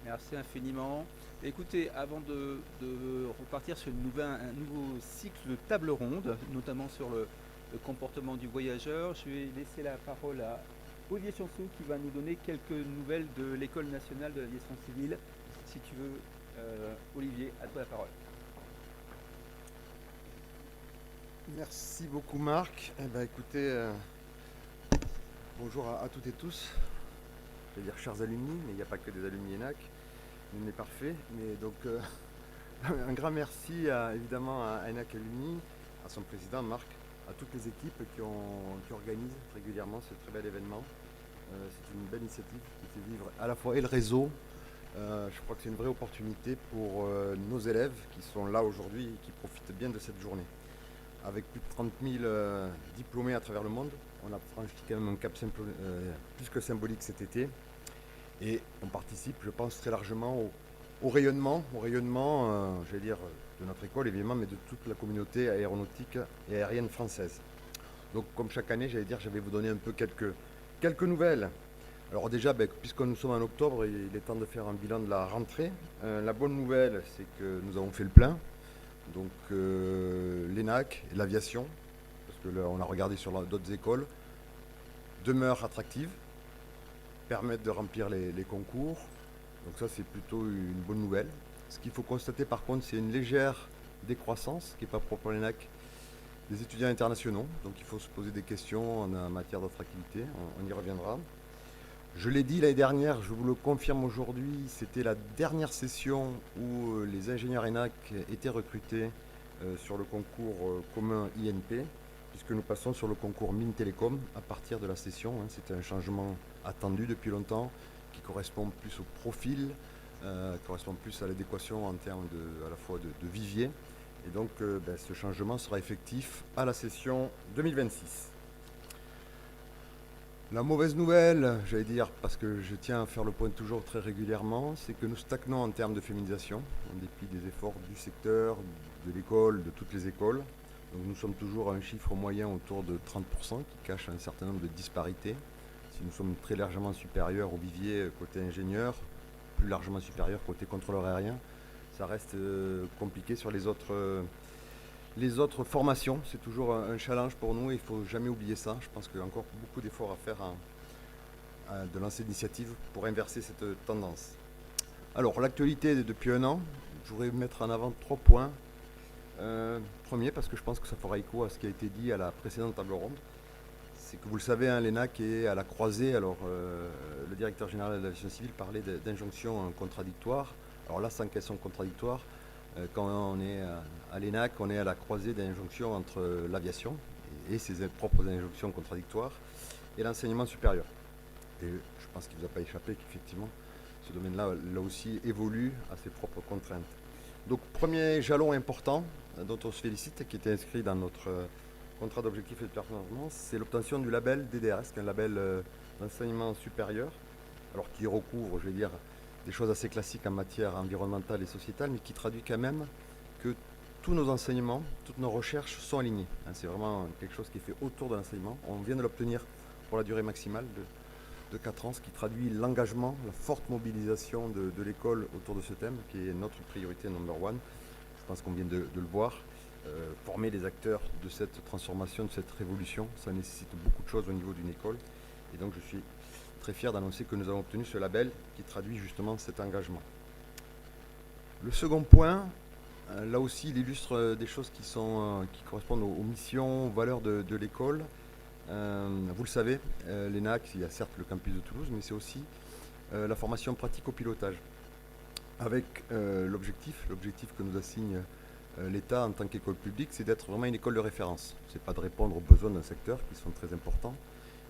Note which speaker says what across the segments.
Speaker 1: Merci infiniment. Écoutez, avant de repartir sur un nouveau cycle de table ronde, notamment sur le comportement du voyageur, je vais laisser la parole à Olivier Chansou qui va nous donner quelques nouvelles de l'École nationale de l'aviation civile. Si tu veux, Olivier, à toi la parole.
Speaker 2: Merci beaucoup Marc. Eh ben, écoutez, bonjour à toutes et tous. Je vais dire chers alumni, mais il n'y a pas que des alumni ENAC. Nul n'est parfait. Mais donc un grand merci évidemment à ENAC Alumni, à son président Marc, à toutes les équipes qui organisent régulièrement ce très bel événement. C'est une belle initiative qui fait vivre à la fois et le réseau. Je crois que c'est une vraie opportunité pour nos élèves qui sont là aujourd'hui et qui profitent bien de cette journée. Avec plus de 30 000 diplômés à travers le monde, on a franchi quand même un cap plus que symbolique cet été. Et on participe, je pense, très largement au rayonnement, j'allais dire, de notre école évidemment, mais de toute la communauté aéronautique et aérienne française. Donc comme chaque année, j'allais dire, je vais vous donner un peu quelques nouvelles. Alors déjà, puisque nous sommes en octobre, il est temps de faire un bilan de la rentrée. La bonne nouvelle, c'est que nous avons fait le plein. Donc l'ENAC et l'aviation, parce que là, on a regardé sur d'autres écoles, demeurent attractives, permettent de remplir les concours. Donc ça, c'est plutôt une bonne nouvelle. Ce qu'il faut constater par contre, c'est une légère décroissance, qui n'est pas propre à l'ENAC, des étudiants internationaux. Donc il faut se poser des questions en matière d'attractivité, on y reviendra. Je l'ai dit l'année dernière, je vous le confirme aujourd'hui, c'était la dernière session où les ingénieurs ENAC étaient recrutés sur le concours commun INP, puisque nous passons sur le concours Mines Télécom à partir de la session. C'était un changement attendu depuis longtemps, qui correspond plus au profil, correspond plus à l'adéquation en termes à la fois de vivier. Et donc ce changement sera effectif à la session 2026. La mauvaise nouvelle, j'allais dire, parce que je tiens à faire le point toujours très régulièrement, c'est que nous stagnons en termes de féminisation, en dépit des efforts du secteur, de l'école, de toutes les écoles. Donc nous sommes toujours à un chiffre moyen autour de 30%, qui cache un certain nombre de disparités. Si nous sommes très largement supérieurs au vivier côté ingénieur, plus largement supérieurs côté contrôleur aérien, ça reste compliqué sur les autres formations. C'est toujours un challenge pour nous et il ne faut jamais oublier ça. Je pense qu'il y a encore beaucoup d'efforts à faire de lancer d'initiatives pour inverser cette tendance. Alors, l'actualité depuis un an, je voudrais mettre en avant 3 points. Premier, parce que je pense que ça fera écho à ce qui a été dit à la précédente table ronde, c'est que vous le savez, l'ENAC est à la croisée. Alors, le directeur général de l'aviation civile parlait d'injonctions contradictoires. Alors là, sans qu'elles soient contradictoires, quand on est à l'ENAC, on est à la croisée d'injonctions entre l'aviation et ses propres injonctions contradictoires et l'enseignement supérieur. Et je pense qu'il ne vous a pas échappé qu'effectivement, ce domaine-là, là aussi, évolue à ses propres contraintes. Donc, premier jalon important dont on se félicite, qui était inscrit dans notre contrat d'objectifs et de performance, c'est l'obtention du label DDRS, qui est un label d'enseignement supérieur, alors qui recouvre, je vais dire, des choses assez classiques en matière environnementale et sociétale, mais qui traduit quand même que tous nos enseignements, toutes nos recherches sont alignées. C'est vraiment quelque chose qui est fait autour de l'enseignement. On vient de l'obtenir pour la durée maximale de 4 ans, ce qui traduit l'engagement, la forte mobilisation de l'école autour de ce thème, qui est notre priorité number one. Je pense qu'on vient de le voir. Former les acteurs de cette transformation, de cette révolution, ça nécessite beaucoup de choses au niveau d'une école. Et donc je suis très fier d'annoncer que nous avons obtenu ce label qui traduit justement cet engagement. Le second point, là aussi, il illustre des choses qui correspondent aux missions, aux valeurs de l'école. Vous le savez, l'ENAC, il y a certes le campus de Toulouse, mais c'est aussi la formation pratique au pilotage. Avec l'objectif que nous assigne l'État en tant qu'école publique, c'est d'être vraiment une école de référence. Ce n'est pas de répondre aux besoins d'un secteur qui sont très importants,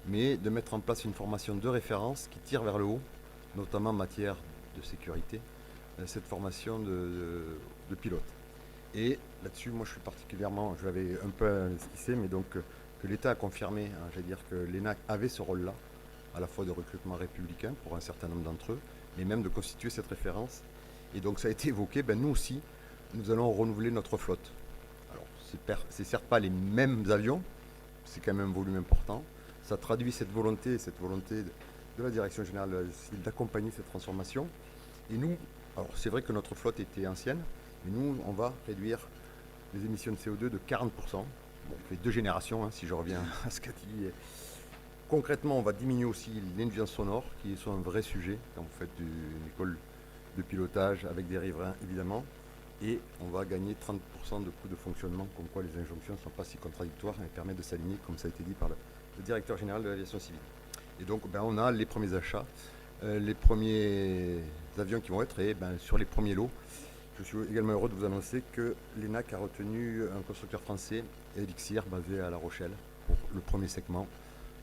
Speaker 2: mais de mettre en place une formation de référence qui tire vers le haut, notamment en matière de sécurité, cette formation de pilote. Et là-dessus, moi je suis particulièrement, je l'avais un peu esquissé, mais donc que l'État a confirmé, j'allais dire que l'ENAC avait ce rôle-là, à la fois de recrutement républicain pour un certain nombre d'entre eux, mais même de constituer cette référence. Et donc ça a été évoqué, nous aussi, nous allons renouveler notre flotte. Alors, c'est certes pas les mêmes avions, c'est quand même un volume important. Ça traduit cette volonté de la Direction générale d'accompagner cette transformation. Et nous, alors c'est vrai que notre flotte était ancienne, mais nous, on va réduire les émissions de CO2 de 40%. Bon, on fait 2 générations, hein, si je reviens à ce qu'a dit. Concrètement, on va diminuer aussi les nuisances sonores, qui sont un vrai sujet quand vous faites une école de pilotage avec des riverains, évidemment. Et on va gagner 30% de coûts de fonctionnement, comme quoi les injonctions ne sont pas si contradictoires et permettent de s'aligner, comme ça a été dit par le directeur général de l'aviation civile. Et donc, on a les premiers achats, les premiers avions qui vont être, et sur les premiers lots, je suis également heureux de vous annoncer que l'ENAC a retenu un constructeur français, Elixir, basé à La Rochelle, pour le premier segment.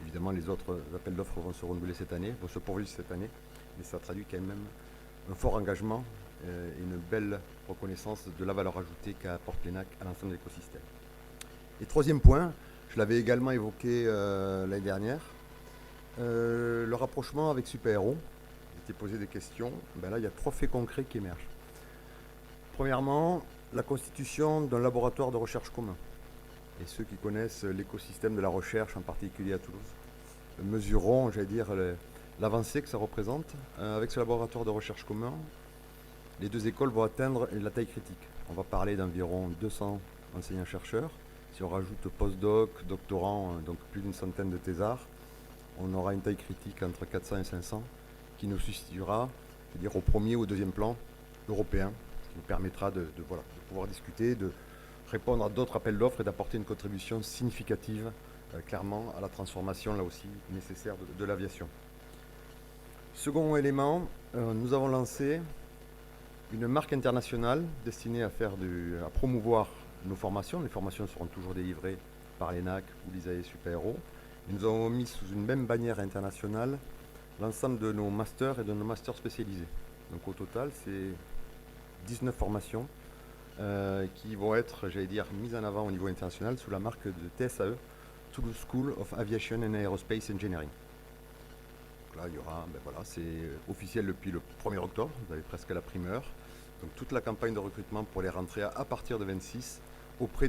Speaker 2: Évidemment, les autres appels d'offres vont se renouveler cette année, vont se poursuivre cette année, mais ça traduit quand même un fort engagement et une belle reconnaissance de la valeur ajoutée qu'apporte l'ENAC à l'ensemble de l'écosystème. Et troisième point, je l'avais également évoqué l'année dernière, le rapprochement avec Super Héros. Il était posé des questions. Là, il y a 3 faits concrets qui émergent. Premièrement, la constitution d'un laboratoire de recherche commun. Et ceux qui connaissent l'écosystème de la recherche, en particulier à Toulouse, mesureront, j'allais dire, l'avancée que ça représente. Avec ce laboratoire de recherche commun, les 2 écoles vont atteindre la taille critique. On va parler d'environ 200 enseignants-chercheurs. Si on rajoute post-doc, doctorants, donc plus d'une centaine de thésards, on aura une taille critique entre 400 et 500 qui nous suscitera, c'est-à-dire au premier ou au deuxième plan européen, qui nous permettra de pouvoir discuter, de répondre à d'autres appels d'offres et d'apporter une contribution significative, clairement, à la transformation, là aussi, nécessaire de l'aviation. Second élément, nous avons lancé une marque internationale destinée à promouvoir nos formations. Les formations seront toujours délivrées par l'ENAC ou l'ISAE Super Héros. Et nous avons mis sous une même bannière internationale l'ensemble de nos masters et de nos masters spécialisés. Donc au total, c'est 19 formations qui vont être, j'allais dire, mises en avant au niveau international sous la marque de TSAE, Toulouse School of Aviation and Aerospace Engineering. Donc là, il y aura, c'est officiel depuis le 1er octobre, vous avez presque la primeur. Donc toute la campagne de recrutement pour les rentrées à partir de 26 auprès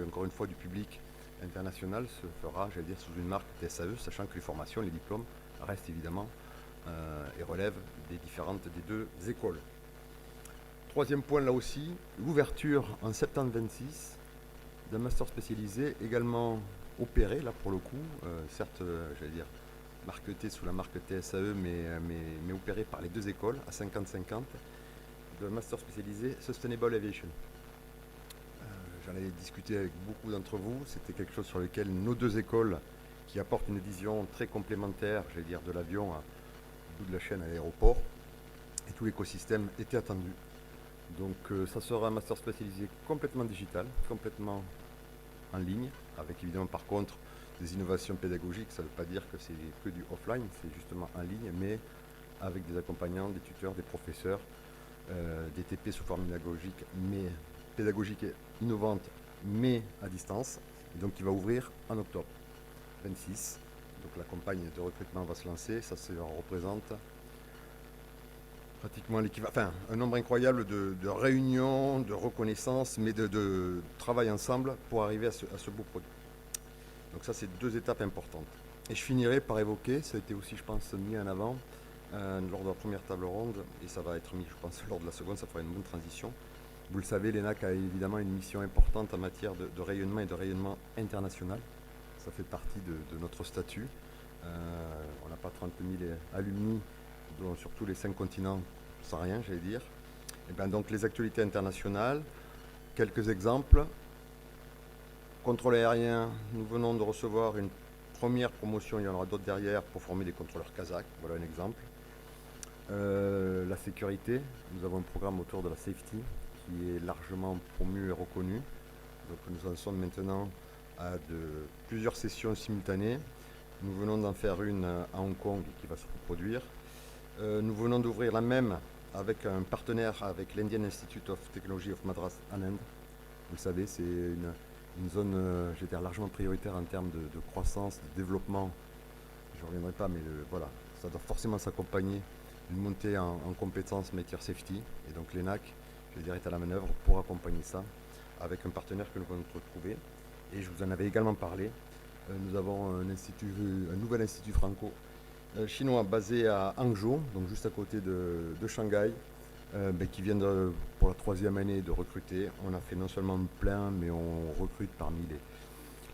Speaker 2: encore une fois du public international se fera, j'allais dire, sous une marque TSAE, sachant que les formations, les diplômes restent évidemment et relèvent des 2 écoles. Troisième point là aussi, l'ouverture en septembre 26 d'un master spécialisé également opéré, là pour le coup, certes, j'allais dire, marqueté sous la marque TSAE, mais opéré par les 2 écoles à 50-50, de master spécialisé Sustainable Aviation. J'en ai discuté avec beaucoup d'entre vous, c'était quelque chose sur lequel nos 2 écoles, qui apportent une vision très complémentaire, j'allais dire, de l'avion au bout de la chaîne à l'aéroport, et tout l'écosystème était attendu. Donc ça sera un master spécialisé complètement digital, complètement en ligne, avec évidemment par contre des innovations pédagogiques. Ça ne veut pas dire que c'est que du offline, c'est justement en ligne, mais avec des accompagnants, des tuteurs, des professeurs, des TP sous forme pédagogique et innovante, mais à distance. Et donc il va ouvrir en octobre 26. Donc la campagne de recrutement va se lancer, ça représente pratiquement un nombre incroyable de réunions, de reconnaissances, mais de travail ensemble pour arriver à ce beau produit. Donc ça, c'est 2 étapes importantes. Et je finirai par évoquer, ça a été aussi, je pense, mis en avant lors de la première table ronde, et ça va être mis, je pense, lors de la seconde, ça fera une bonne transition. Vous le savez, l'ENAC a évidemment une mission importante en matière de rayonnement et de rayonnement international. Ça fait partie de notre statut. On n'a pas 30 000 alumni sur tous les 5 continents, sans rien, j'allais dire. Et donc les actualités internationales, quelques exemples. Contrôle aérien, nous venons de recevoir une première promotion, il y en aura d'autres derrière, pour former des contrôleurs kazakhs, voilà un exemple. La sécurité, nous avons un programme autour de la safety qui est largement promu et reconnu. Donc nous en sommes maintenant à plusieurs sessions simultanées. Nous venons d'en faire une à Hong Kong qui va se reproduire. Nous venons d'ouvrir la même avec un partenaire avec l'Indian Institute of Technology of Madras en Inde. Vous le savez, c'est une zone largement prioritaire en termes de croissance, de développement. Je ne reviendrai pas, mais voilà, ça doit forcément s'accompagner d'une montée en compétences matière safety. Et donc l'ENAC, est à la manœuvre pour accompagner ça avec un partenaire que nous venons de retrouver. Et je vous en avais également parlé. Nous avons un nouvel institut franco chinois basé à Hangzhou, donc juste à côté de Shanghai, qui vient pour la 3e année de recruter. On a fait non seulement plein, mais on recrute parmi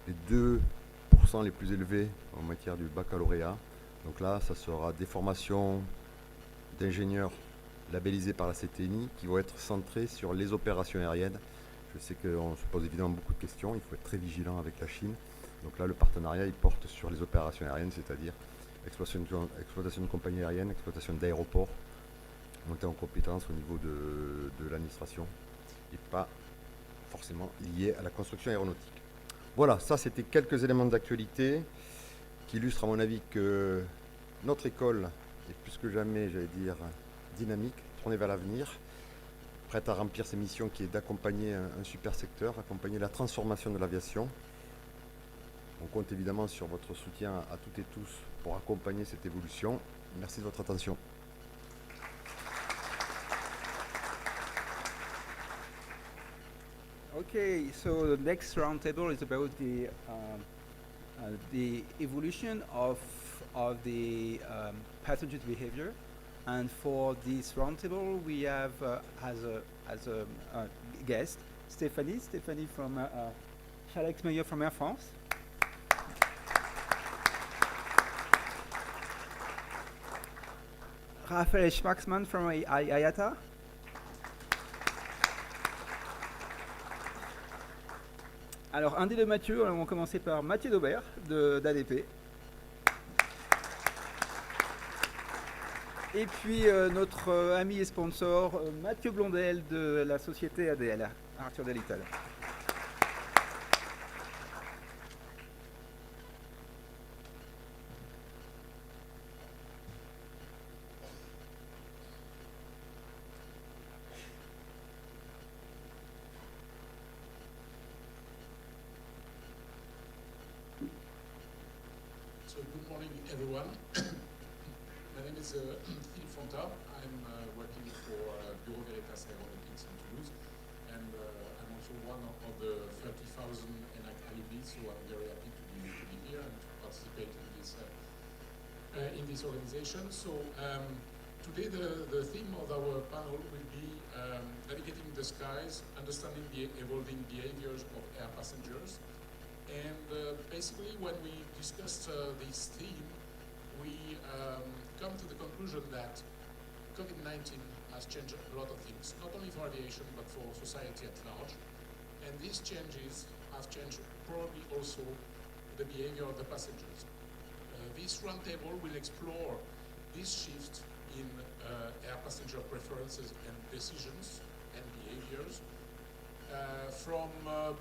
Speaker 2: les 2% les plus élevés en matière du baccalauréat. Donc là, ça sera des formations d'ingénieurs labellisés par la CTNI qui vont être centrées sur les opérations aériennes. Je sais qu'on se pose évidemment beaucoup de questions, il faut être très vigilant avec la Chine. Donc là, le partenariat, il porte sur les opérations aériennes, c'est-à-dire exploitation de compagnies aériennes, exploitation d'aéroports, monter en compétence au niveau de l'administration et pas forcément lié à la construction aéronautique. Voilà, ça c'était quelques éléments d'actualité qui illustrent à mon avis que notre école est plus que jamais, j'allais dire, dynamique, tournée vers l'avenir, prête à remplir ses missions qui est d'accompagner un super secteur, accompagner la transformation de l'aviation. On compte évidemment sur votre soutien à toutes et tous pour accompagner cette évolution. Merci de votre attention.
Speaker 1: Okay, so the next roundtable is about the evolution of the passengers' behavior, and for this roundtable we have as a guest Stéphanie from Alex Meyer from Air France. Raphaël Schmacksman from IATA. Alors, un des deux Mathieu, on va commencer par Mathieu Daubert d'ADP. Et puis notre ami et sponsor Mathieu Blondel de la société ADL, Arthur Delital.
Speaker 3: So good morning, everyone. My name is Philippe Fonta. I'm working for Bureau Veritas Aeronautics in Toulouse, and I'm also one of the 30,000 ENAC alumni, so I'm very happy to be here and to participate in this organization. So today the theme of our panel will be navigating the skies, understanding the evolving behaviors of air passengers. And basically, when we discussed this theme, we come to the conclusion that COVID-19 has changed a lot of things, not only for aviation, but for society at large. And these changes have changed probably also the behavior of the passengers. This roundtable will explore this shift in air passenger preferences and decisions and behaviors, from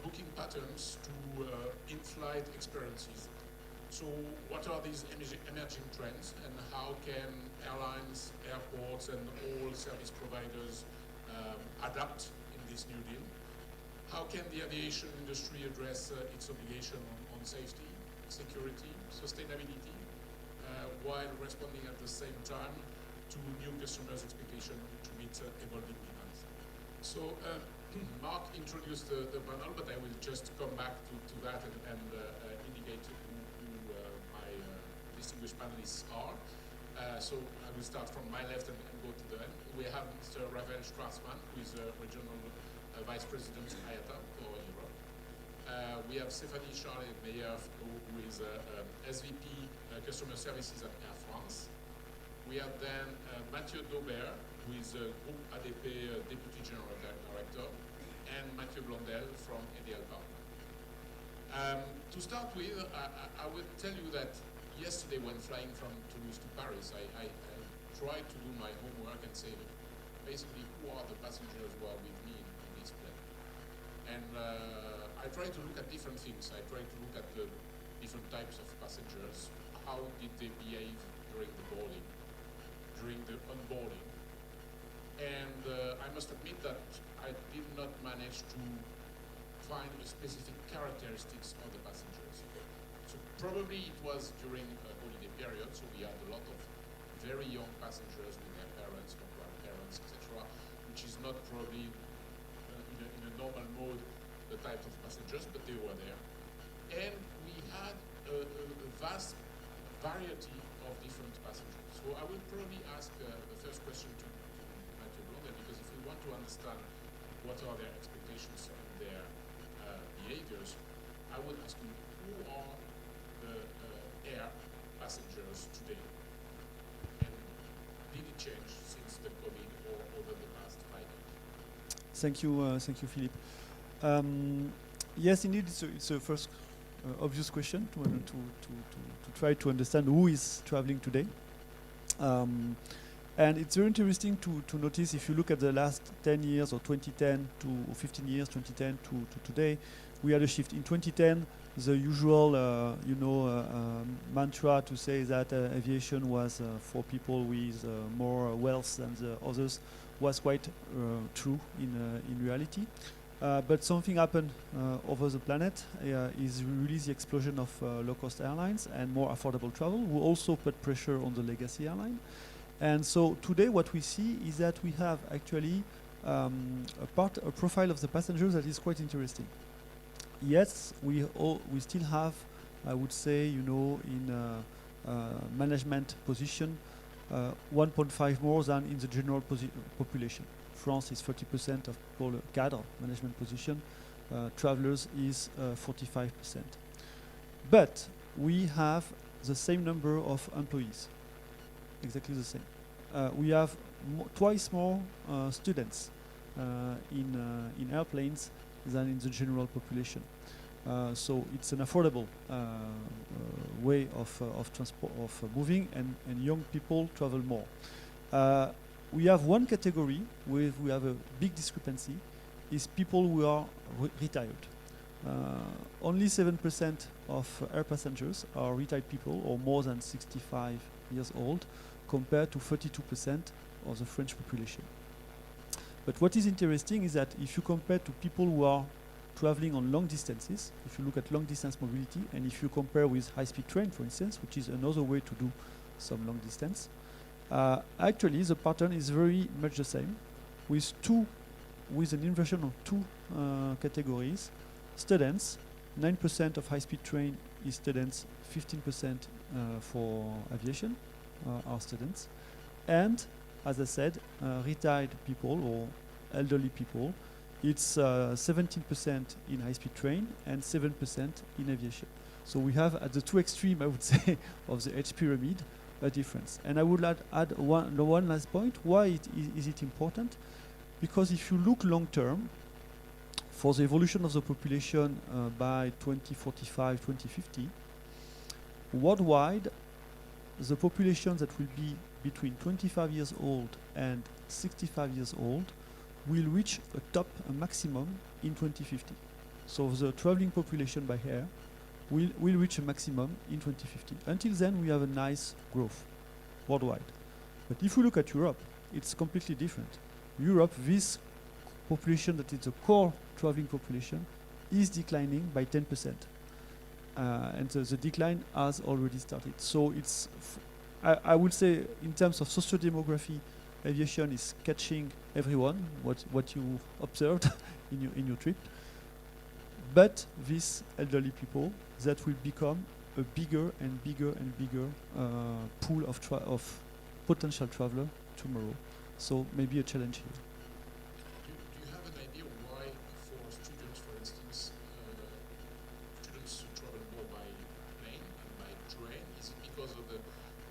Speaker 3: booking patterns to in-flight experiences. So what are these emerging trends, and how can airlines, airports and all service providers adapt in this new deal? How can the aviation industry address its obligation on safety, security, sustainability, while responding at the same time to new customers' expectation to meet evolving demands? So Mark introduced the panel, but I will just come back to that and indicate who my distinguished panelists are. So I will start from my left and go to the end. We have Mr. Raphaël Schwarzman, who is Regional Vice President IATA for Europe. We have Stéphanie Charlet-Meyer, who is SVP Customer Services at Air France. We have then Mathieu Daubert, who is Group ADP Deputy General Director, and Mathieu Blondel from ADL Partner. To start with, I will tell you that yesterday when flying from Toulouse to Paris, I tried to do my homework and say, basically, who are the passengers who are with me in this plane? And I tried to look at different things. I tried to look at the different types of passengers. How did they behave during the boarding, during the onboarding? And I must admit that I did not manage to find the specific characteristics of the passengers. So probably it was during a holiday period, so we had a lot of very young passengers with their parents or grandparents, etc., which is not probably in a normal mode the type of passengers, but they were there. And we had a vast variety of different passengers. So I will probably ask the first question to Mathieu Blondet, because if we want to understand what are their expectations and their behaviors, I would ask you, who are the air passengers today? And did it change since the COVID or over the past 5 years?
Speaker 4: Thank you, Philippe. Yes, indeed, it's a first obvious question to try to understand who is traveling today. And it's very interesting to notice, if you look at the last 10 years, or 2010 to 15 years, 2010 to today, we had a shift. In 2010, the usual mantra to say that aviation was for people with more wealth than the others was quite true in reality. But something happened over the planet, is really the explosion of low-cost airlines and more affordable travel, who also put pressure on the legacy airline. And so today what we see is that we have actually a profile of the passengers that is quite interesting. Yes, we still have, I would say, in management position, 1.5 more than in the general population. France is 30% of people cadre management position. Travelers is 45%. But we have the same number of employees, exactly the same. We have twice more students in airplanes than in the general population. So it's an affordable way of transport, of moving, and young people travel more. We have one category where we have a big discrepancy, is people who are retired. Only 7% of air passengers are retired people or more than 65 years old, compared to 32% of the French population. But what is interesting is that if you compare to people who are traveling on long distances, if you look at long distance mobility, and if you compare with high-speed train, for instance, which is another way to do some long distance, actually the pattern is very much the same, with an inversion of two categories. Students, 9% of high-speed train is students, 15% for aviation are students, and as I said, retired people or elderly people, it's 17% in high-speed train and 7% in aviation. So we have at the two extremes, I would say, of the H pyramid, a difference. And I would add one last point. Why is it important? Because if you look long term, for the evolution of the population by 2045, 2050, worldwide, the population that will be between 25 years old and 65 years old will reach a maximum in 2050. So the traveling population by air will reach a maximum in 2050. Until then, we have a nice growth worldwide. But if we look at Europe, it's completely different. Europe, this population that is the core traveling population, is declining by 10%. And the decline has already started. So it's, I would say, in terms of socio-demography, aviation is catching everyone, what you observed in your trip. But these elderly people, that will become a bigger and bigger and bigger pool of potential traveler tomorrow. So maybe a challenge here.
Speaker 3: Do you have an idea why, for students, for instance, students travel more by plane and by train? Is it because of the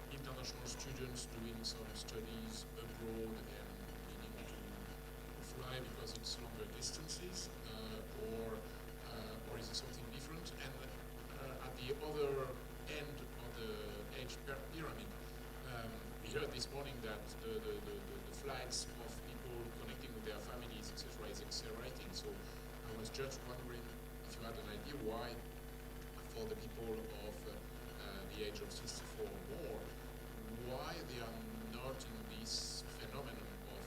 Speaker 3: international students doing some studies abroad and needing to fly because it's longer distances, or is it something different? And at the other end of the age pyramid, we heard this morning that the flights of people connecting with their families, etc., is accelerating. So I was just wondering if you had an idea why, for the people of the age of 64 or more, why they are not in this phenomenon of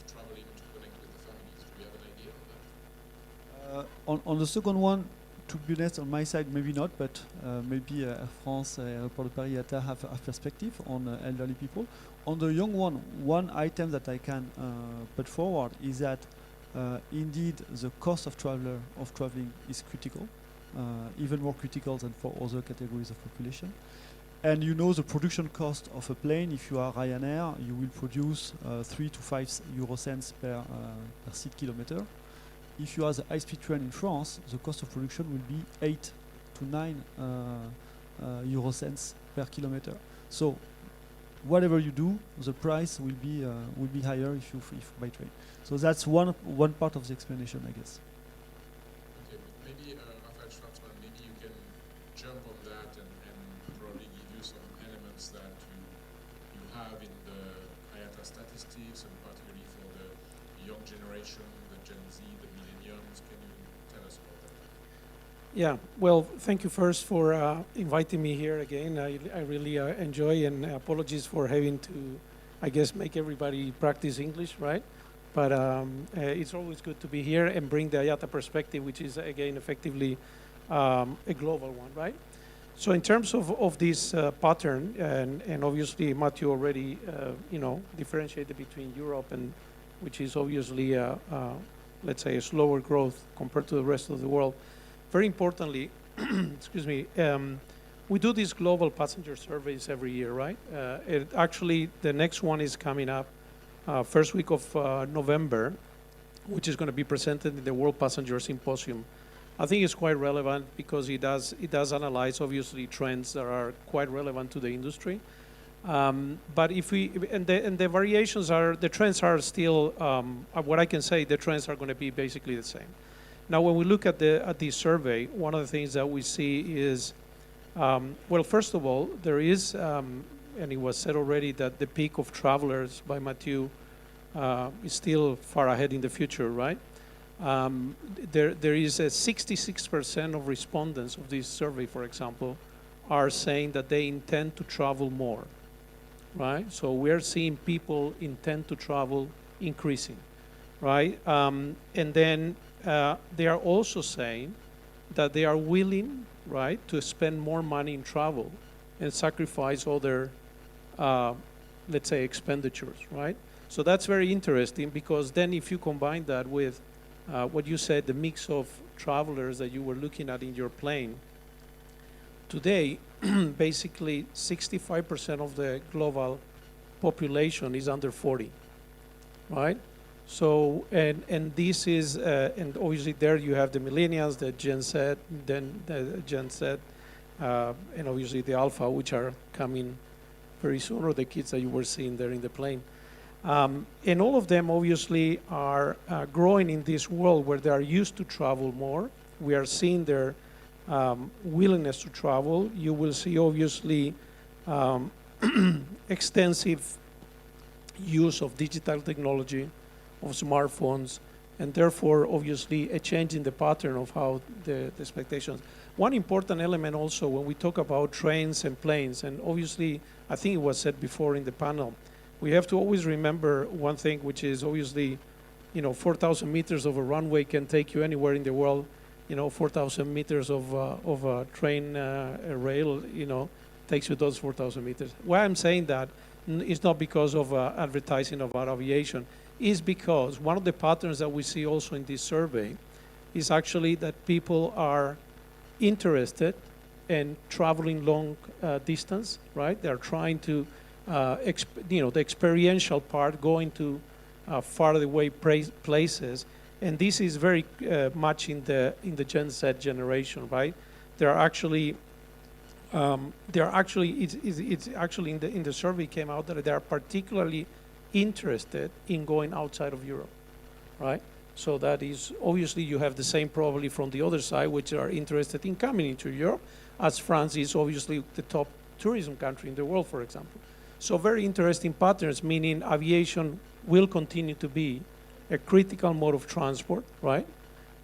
Speaker 3: traveling to connect with the families. Do you have an idea on that?
Speaker 4: On the second one, to be honest, on my side, maybe not, but maybe Air France, Aéroport de Paris, IATA have a perspective on elderly people. On the young one item that I can put forward is that indeed the cost of traveling is critical, even more critical than for other categories of population. And you know the production cost of a plane. If you are Ryanair, you will produce 3 to 5 euro cents per seat kilometer. If you are the high-speed train in France, the cost of production will be 8 to 9 euro cents per kilometer. So whatever you do, the price will be higher if you by train. So that's one part of the explanation, I guess.
Speaker 3: Okay, maybe Raphael Schwarzmann, maybe you can jump on that and probably give you some elements that you have in the IATA statistics, and particularly for the young generation, the Gen Z, the millennials. Can you tell us about that?
Speaker 5: Yeah, well, thank you first for inviting me here again. I really enjoy, and apologies for having to, I guess, make everybody practice English, right? But it's always good to be here and bring the IATA perspective, which is, again, effectively a global one, right? So in terms of this pattern, and obviously Matthew already, differentiated between Europe and, which is obviously, let's say, a slower growth compared to the rest of the world. Very importantly, excuse me, we do these global passenger surveys every year, right? Actually, the next one is coming up first week of November, which is going to be presented in the World Passenger Symposium. I think it's quite relevant because it does analyze, obviously, trends that are quite relevant to the industry. But if the variations are, the trends are still, what I can say, the trends are going to be basically the same. Now, when we look at the survey, one of the things that we see is, well, first of all, there is, and it was said already that the peak of travelers by Matthew is still far ahead in the future, right? There is a 66% of respondents of this survey, for example, are saying that they intend to travel more, right? So we're seeing people intend to travel increasing, right? And then they are also saying that they are willing, right, to spend more money in travel and sacrifice other, let's say, expenditures, right? So that's very interesting, because then if you combine that with what you said, the mix of travelers that you were looking at in your plane, today, basically 65% of the global population is under 40, right? So, and this is, and obviously there you have the millennials, the Gen Z, then the Gen Z, and obviously the Alpha, which are coming very soon, or the kids that you were seeing there in the plane. And all of them obviously are growing in this world where they are used to travel more. We are seeing their willingness to travel. You will see obviously extensive use of digital technology, of smartphones, and therefore obviously a change in the pattern of how the expectations. One important element also when we talk about trains and planes, and obviously I think it was said before in the panel, we have to always remember one thing, which is obviously, 4,000 meters of a runway can take you anywhere in the world. 4,000 meters of a train rail, takes you those 4,000 meters. Why I'm saying that is not because of advertising about aviation. Is because one of the patterns that we see also in this survey is actually that people are interested in traveling long distance, right? They're trying to, the experiential part, going to far away places, and this is very much in the Gen Z generation, right? It's actually in the survey came out that they are particularly interested in going outside of Europe, right? So that is, obviously you have the same probably from the other side, which are interested in coming into Europe, as France is obviously the top tourism country in the world, for example. So very interesting patterns, meaning aviation will continue to be a critical mode of transport, right?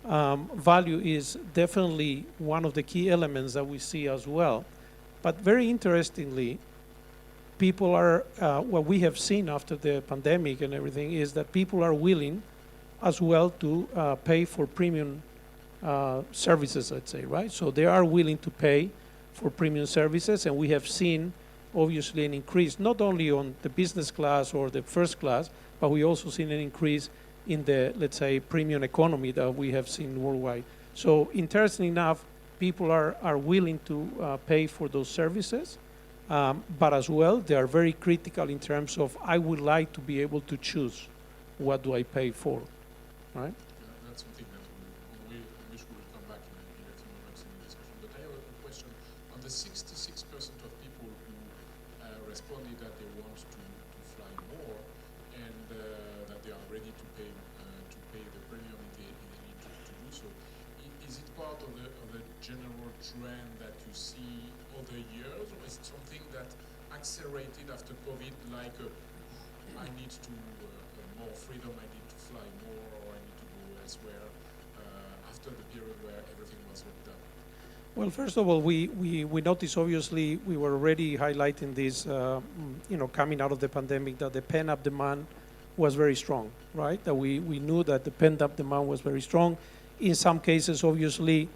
Speaker 5: Value is definitely one of the key elements that we see as well. But very interestingly, people are, what we have seen after the pandemic and everything is that people are willing as well to pay for premium services, let's say, right? So they are willing to pay for premium services, and we have seen obviously an increase, not only on the business class or the first class, but we also seen an increase in the, let's say, premium economy that we have seen worldwide. So interestingly enough, people are willing to pay for those services. But as well, they are very critical in terms of, I would like to be able to choose what do I pay for, right?
Speaker 3: That's something that we wish we will come back in a few moments in the discussion. But I have a question. On the 66% of people who responded that they want to fly more and that they are ready to pay the premium if they need to do so, is it part of the general trend that you see other years, or is it something that accelerated after COVID, like I need to more freedom, I need to fly more, or I need to go elsewhere after the period where everything was locked down?
Speaker 5: Well, first of all, we noticed, obviously, we were already highlighting this, coming out of the pandemic, that the pent-up demand was very strong, right? That we knew that the pent-up demand was very strong. In some cases, obviously,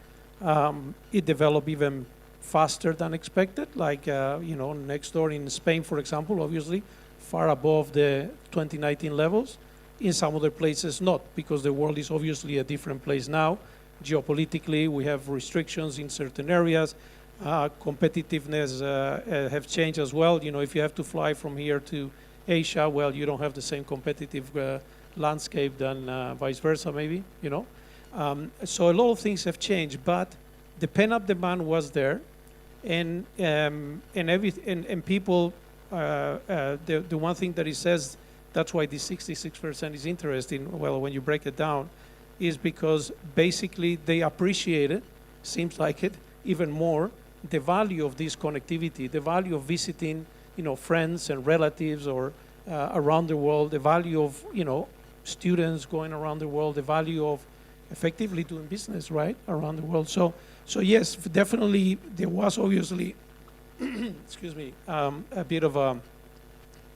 Speaker 5: it developed even faster than expected, like, next door in Spain, for example, obviously, far above the 2019 levels. In some other places, not, because the world is obviously a different place now. Geopolitically, we have restrictions in certain areas. Competitiveness have changed as well. If you have to fly from here to Asia, well, you don't have the same competitive landscape than vice versa, maybe, So a lot of things have changed, but the pent-up demand was there, and people, the one thing that it says, that's why this 66% is interesting, well, when you break it down, is because basically they appreciate it, seems like it, even more, the value of this connectivity, the value of visiting, friends and relatives or around the world, the value of, students going around the world, the value of effectively doing business, right, around the world. So yes, definitely there was obviously, excuse me, a bit of a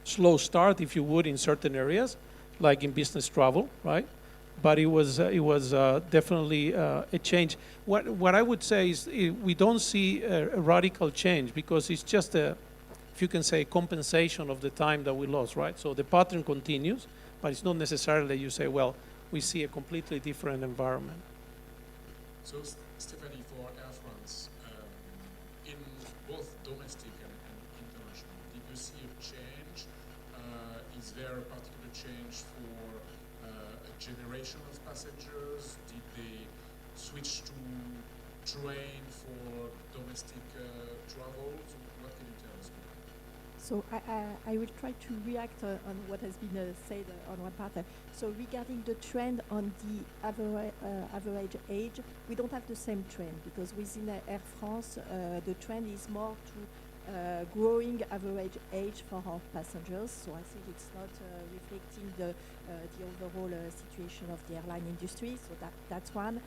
Speaker 5: slow start, if you would, in certain areas, like in business travel, right? But it was definitely a change. What I would say is we don't see a radical change, because it's just if you can say, compensation of the time that we lost, right? So the pattern continues, but it's not necessarily you say, well, we see a completely different environment.
Speaker 3: So, Stephanie, for Air France, in both domestic and international, did you see a change? Is there a particular change for a generation of passengers? Did they switch to train for domestic travel? What can you tell us?
Speaker 6: So I will try to react on what has been said on one part. So regarding the trend on the average age, we don't have the same trend, because within Air France, the trend is more to growing average age for our passengers. So I think it's not reflecting the overall situation of the airline industry. So that's one.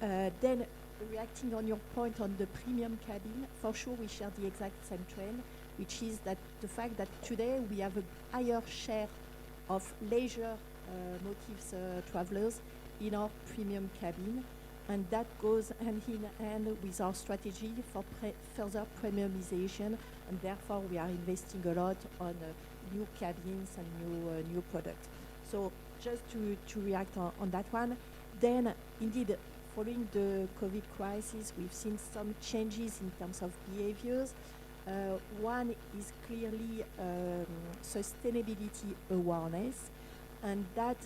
Speaker 6: Then reacting on your point on the premium cabin, for sure we share the exact same trend, which is that the fact that today we have a higher share of leisure motives travelers in our premium cabin, and that goes hand in hand with our strategy for further premiumization, and therefore we are investing a lot on new cabins and new products. So just to react on that one, then indeed, following the COVID crisis, we've seen some changes in terms of behaviors. One is clearly sustainability awareness, and that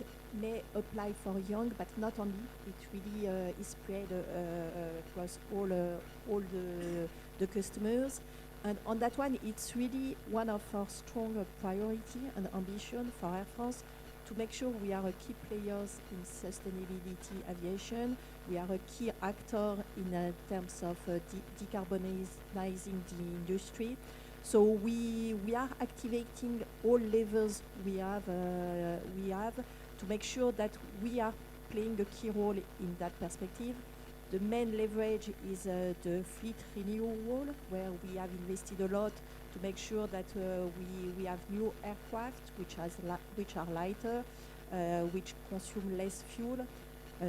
Speaker 6: may apply for young, but not only. It really is spread across all the customers. And on that one, it's really one of our strong priority and ambition for Air France to make sure we are a key players in sustainability aviation. We are a key actor in terms of decarbonizing the industry. So we are activating all levers we have to make sure that we are playing a key role in that perspective. The main leverage is the fleet renewal, where we have invested a lot to make sure that we have new aircraft which are lighter, which consume less fuel.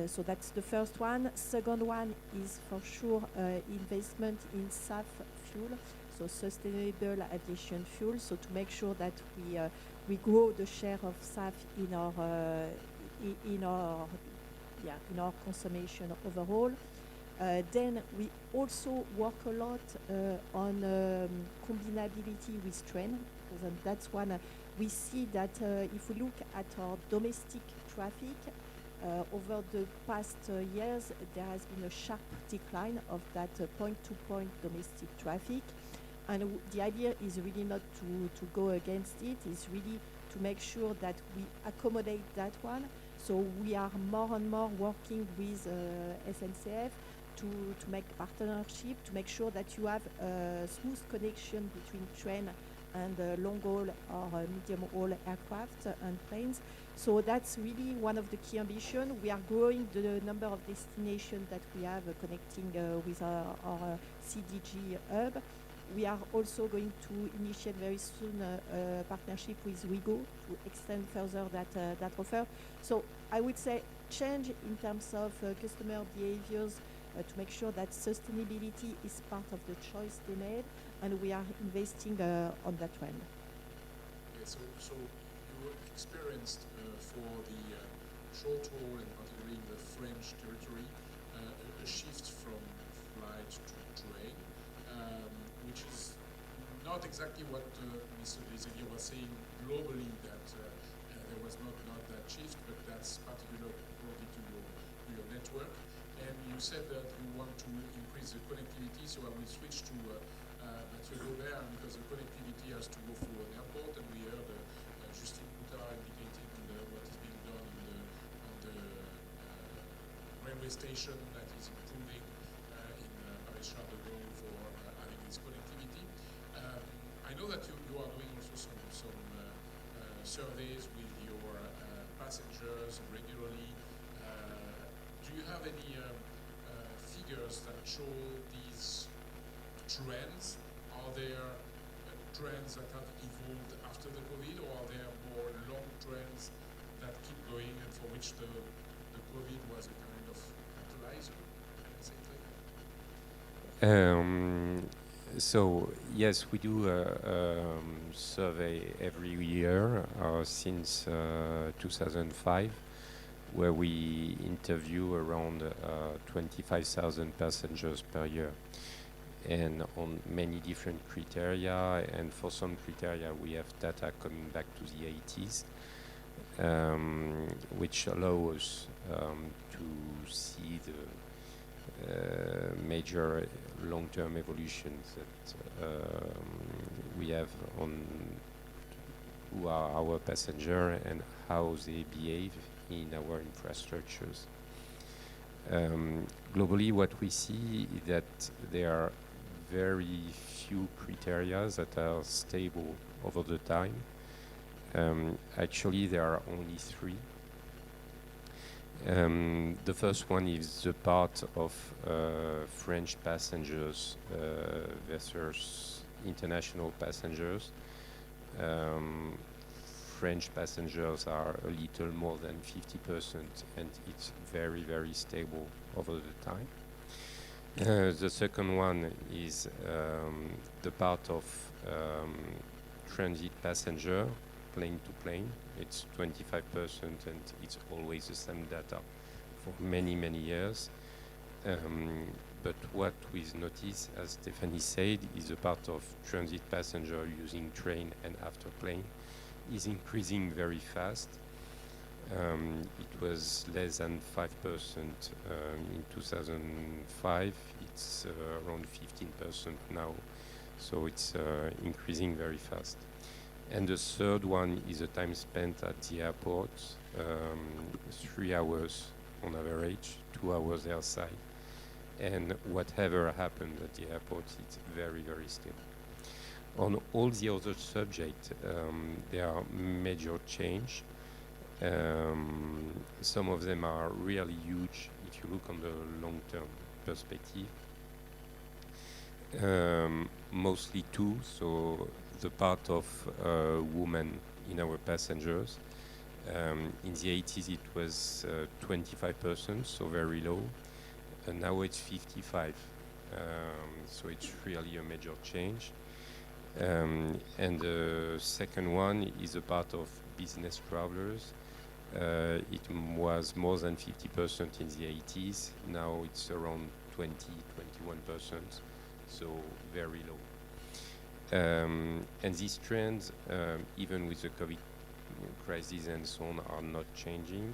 Speaker 6: So that's the first one. Second one is for sure investment in SAF fuel, so sustainable aviation fuel. So to make sure that we grow the share of SAF in our consumption overall. Then we also work a lot on combinability with train, because that's one. We see that if we look at our domestic traffic, over the past years, there has been a sharp decline of that point-to-point domestic traffic. And the idea is really not to go against it, it's really to make sure that we accommodate that one. So we are more and more working with SNCF to make partnership, to make sure that you have a smooth connection between train and long-haul or medium-haul aircraft and planes. So that's really one of the key ambitions. We are growing the number of destinations that we have connecting with our CDG hub. We are also going to initiate very soon a partnership with Ouigo to extend further that offer. So I would say change in terms of customer behaviors to make sure that sustainability is part of the choice they made, and we are investing on that trend.
Speaker 3: Okay, so you experienced for the short haul and particularly in the French territory a shift from flight to train, which is not exactly what Mr. Deselier was saying globally, that there was not that shift, but that's particular probably to your network. And you said that you want to increase the connectivity, so I will switch to Mathieu Gobert, because the connectivity has to go through an airport, and we heard Justine Coutard indicating what is being done on the railway station that is improving in Paris Charles de Gaulle for having this connectivity. I know that you are doing also some surveys with your passengers regularly. Do you have any figures that show these trends? Are there trends that have evolved after the COVID, or are there more long trends that keep going and for which the COVID was a kind of catalyzer? Can I say it like that?
Speaker 7: So yes, we do a survey every year since 2005, where we interview around 25,000 passengers per year, and on many different criteria. And for some criteria, we have data coming back to the 80s, which allow us to see the major long-term evolutions that we have on who are our passenger and how they behave in our infrastructures. Globally, what we see is that there are very few criteria that are stable over the time. Actually, there are only three. The first one is the part of French passengers versus international passengers. French passengers are a little more than 50%, and it's very, very stable over the time. The second one is the part of transit passenger, plane to plane. It's 25%, and it's always the same data for many, many years. But what we notice, as Stephanie said, is the part of transit passenger using train and after plane is increasing very fast. It was less than 5% in 2005. It's around 15% now. So it's increasing very fast. And the third one is the time spent at the airport, 3 hours on average, 2 hours outside. And whatever happened at the airport, it's very, very stable. On all the other subjects, there are major change. Some of them are really huge if you look on the long-term perspective. Mostly two, so the part of women in our passengers. In the 80s it was 25%, so very low, and now it's 55%. So it's really a major change. And the second one is a part of business travelers. It was more than 50% in the 80s. Now it's around 20-21%, so very low. And these trends, even with the COVID crisis and so on, are not changing.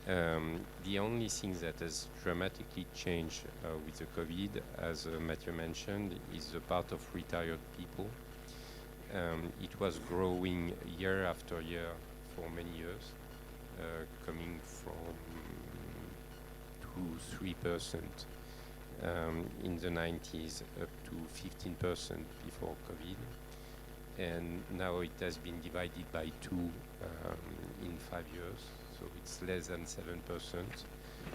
Speaker 7: The only thing that has dramatically changed with the COVID, as Mathieu mentioned, is the part of retired people. It was growing year after year for many years, coming from 2-3% in the 90s up to 15% before COVID. And now it has been divided by 2 in 5 years, so it's less than 7%.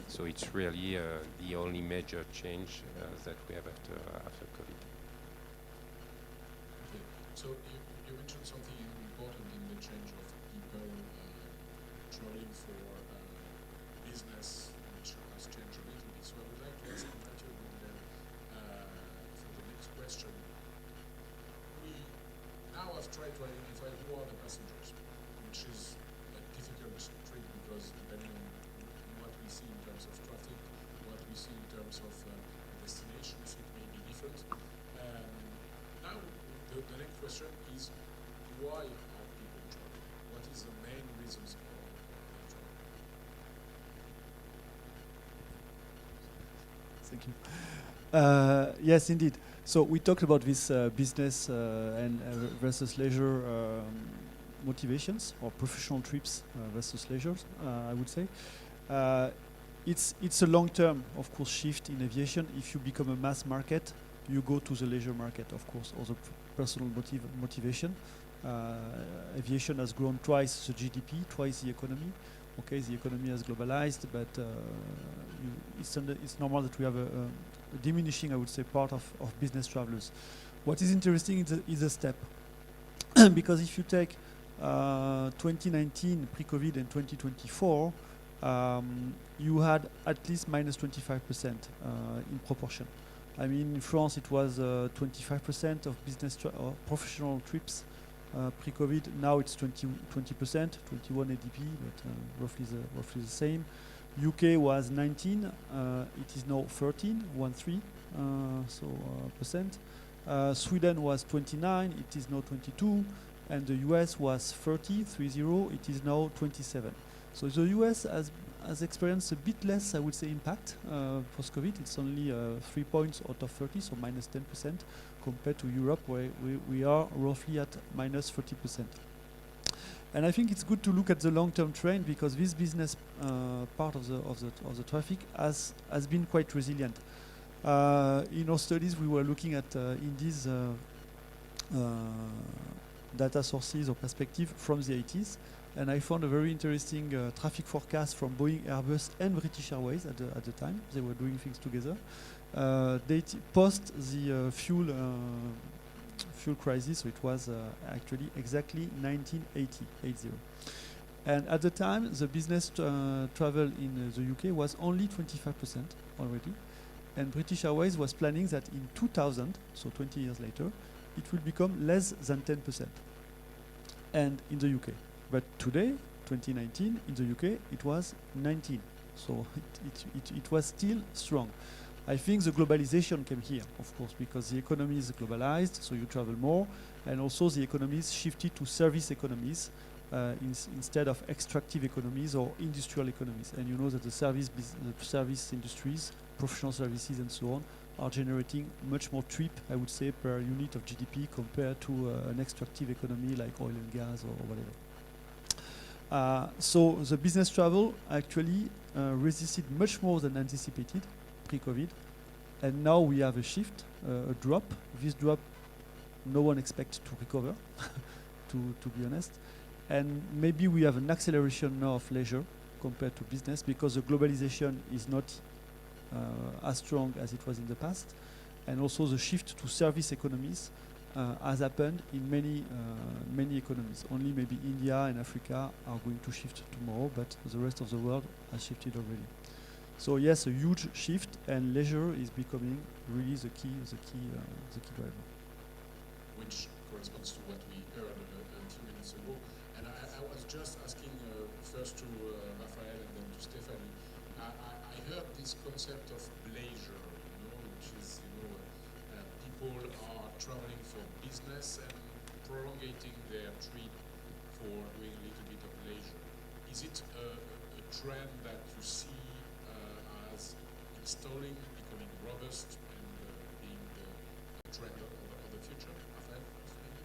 Speaker 7: So it's really the only major change that we have after COVID.
Speaker 3: Okay. So you mentioned something important in the change of people traveling for business, which has changed a little bit. So I would like to ask Mathieu for the next question. We now have tried to identify who are the passengers, which is a difficult trick because depending on what we see in terms of traffic, what we see in terms of destinations, it may be different. Now, the next question is, why are people traveling? What is the main reasons for travel?
Speaker 4: Thank you. Yes, indeed. So we talked about this business and versus leisure motivations, or professional trips versus leisure, I would say. It's a long-term, of course, shift in aviation. If you become a mass market, you go to the leisure market, of course, or the personal motivation. Aviation has grown twice the GDP, twice the economy. Okay, the economy has globalized, but it's normal that we have a diminishing, I would say, part of business travelers. What is interesting is a step. Because if you take 2019, pre-COVID, and 2024, you had at least minus 25% in proportion. I mean, in France, it was 25% of business or professional trips pre-COVID. Now it's 20%, 21 ADP, but roughly the same. UK was 19. It is now 13, 13, percent. Sweden was 29. It is now 22. And the US was 30. It is now 27. So the US has experienced a bit less, I would say, impact post-COVID. It's only 3 points out of 30, so minus 10%, compared to Europe, where we are roughly at minus 30%. And I think it's good to look at the long-term trend, because this business part of the traffic has been quite resilient. In our studies, we were looking at in these data sources or perspective from the 80s. And I found a very interesting traffic forecast from Boeing, Airbus, and British Airways at the time. They were doing things together. Post the fuel crisis, so it was actually exactly 1980. And at the time, the business travel in the UK was only 25% already. And British Airways was planning that in 2000, so 20 years later, it will become less than 10%. And in the UK. But today, 2019, in the UK, it was 19. So it was still strong. I think the globalization came here, of course, because the economy is globalized, so you travel more, and also the economies shifted to service economies instead of extractive economies or industrial economies. And you know that the service industries, professional services and so on, are generating much more trip, I would say, per unit of GDP compared to an extractive economy like oil and gas or whatever. So the business travel actually resisted much more than anticipated pre-COVID, and now we have a shift, a drop. This drop, no one expects to recover, to be honest. And maybe we have an acceleration now of leisure compared to business, because the globalization is not as strong as it was in the past, and also the shift to service economies has happened in many economies. Only maybe India and Africa are going to shift tomorrow, but the rest of the world has shifted already. So yes, a huge shift, and leisure is becoming really the key driver.
Speaker 3: Which corresponds to what we heard a few minutes ago. And I was just asking first to Raphael and then to Stephanie. I heard this concept of leisure in which is, people are traveling for business and prolongating their trip for doing a little bit of leisure. Is it a trend that you see as installing, becoming robust, and being the trend of the future? Raphael, first, maybe?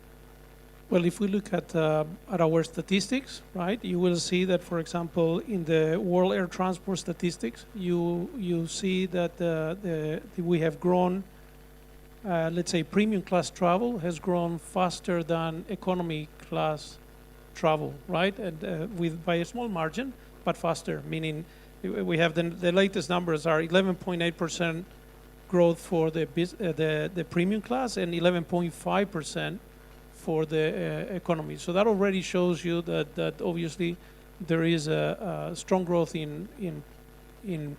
Speaker 5: Well, if we look at our statistics, right, you will see that, for example, in the World Air Transport statistics, you see that we have grown. Let's say premium class travel has grown faster than economy class travel, right? And by a small margin, but faster. Meaning, we have the latest numbers are 11.8% growth for the premium class and 11.5% for the economy. So that already shows you that obviously there is a strong growth in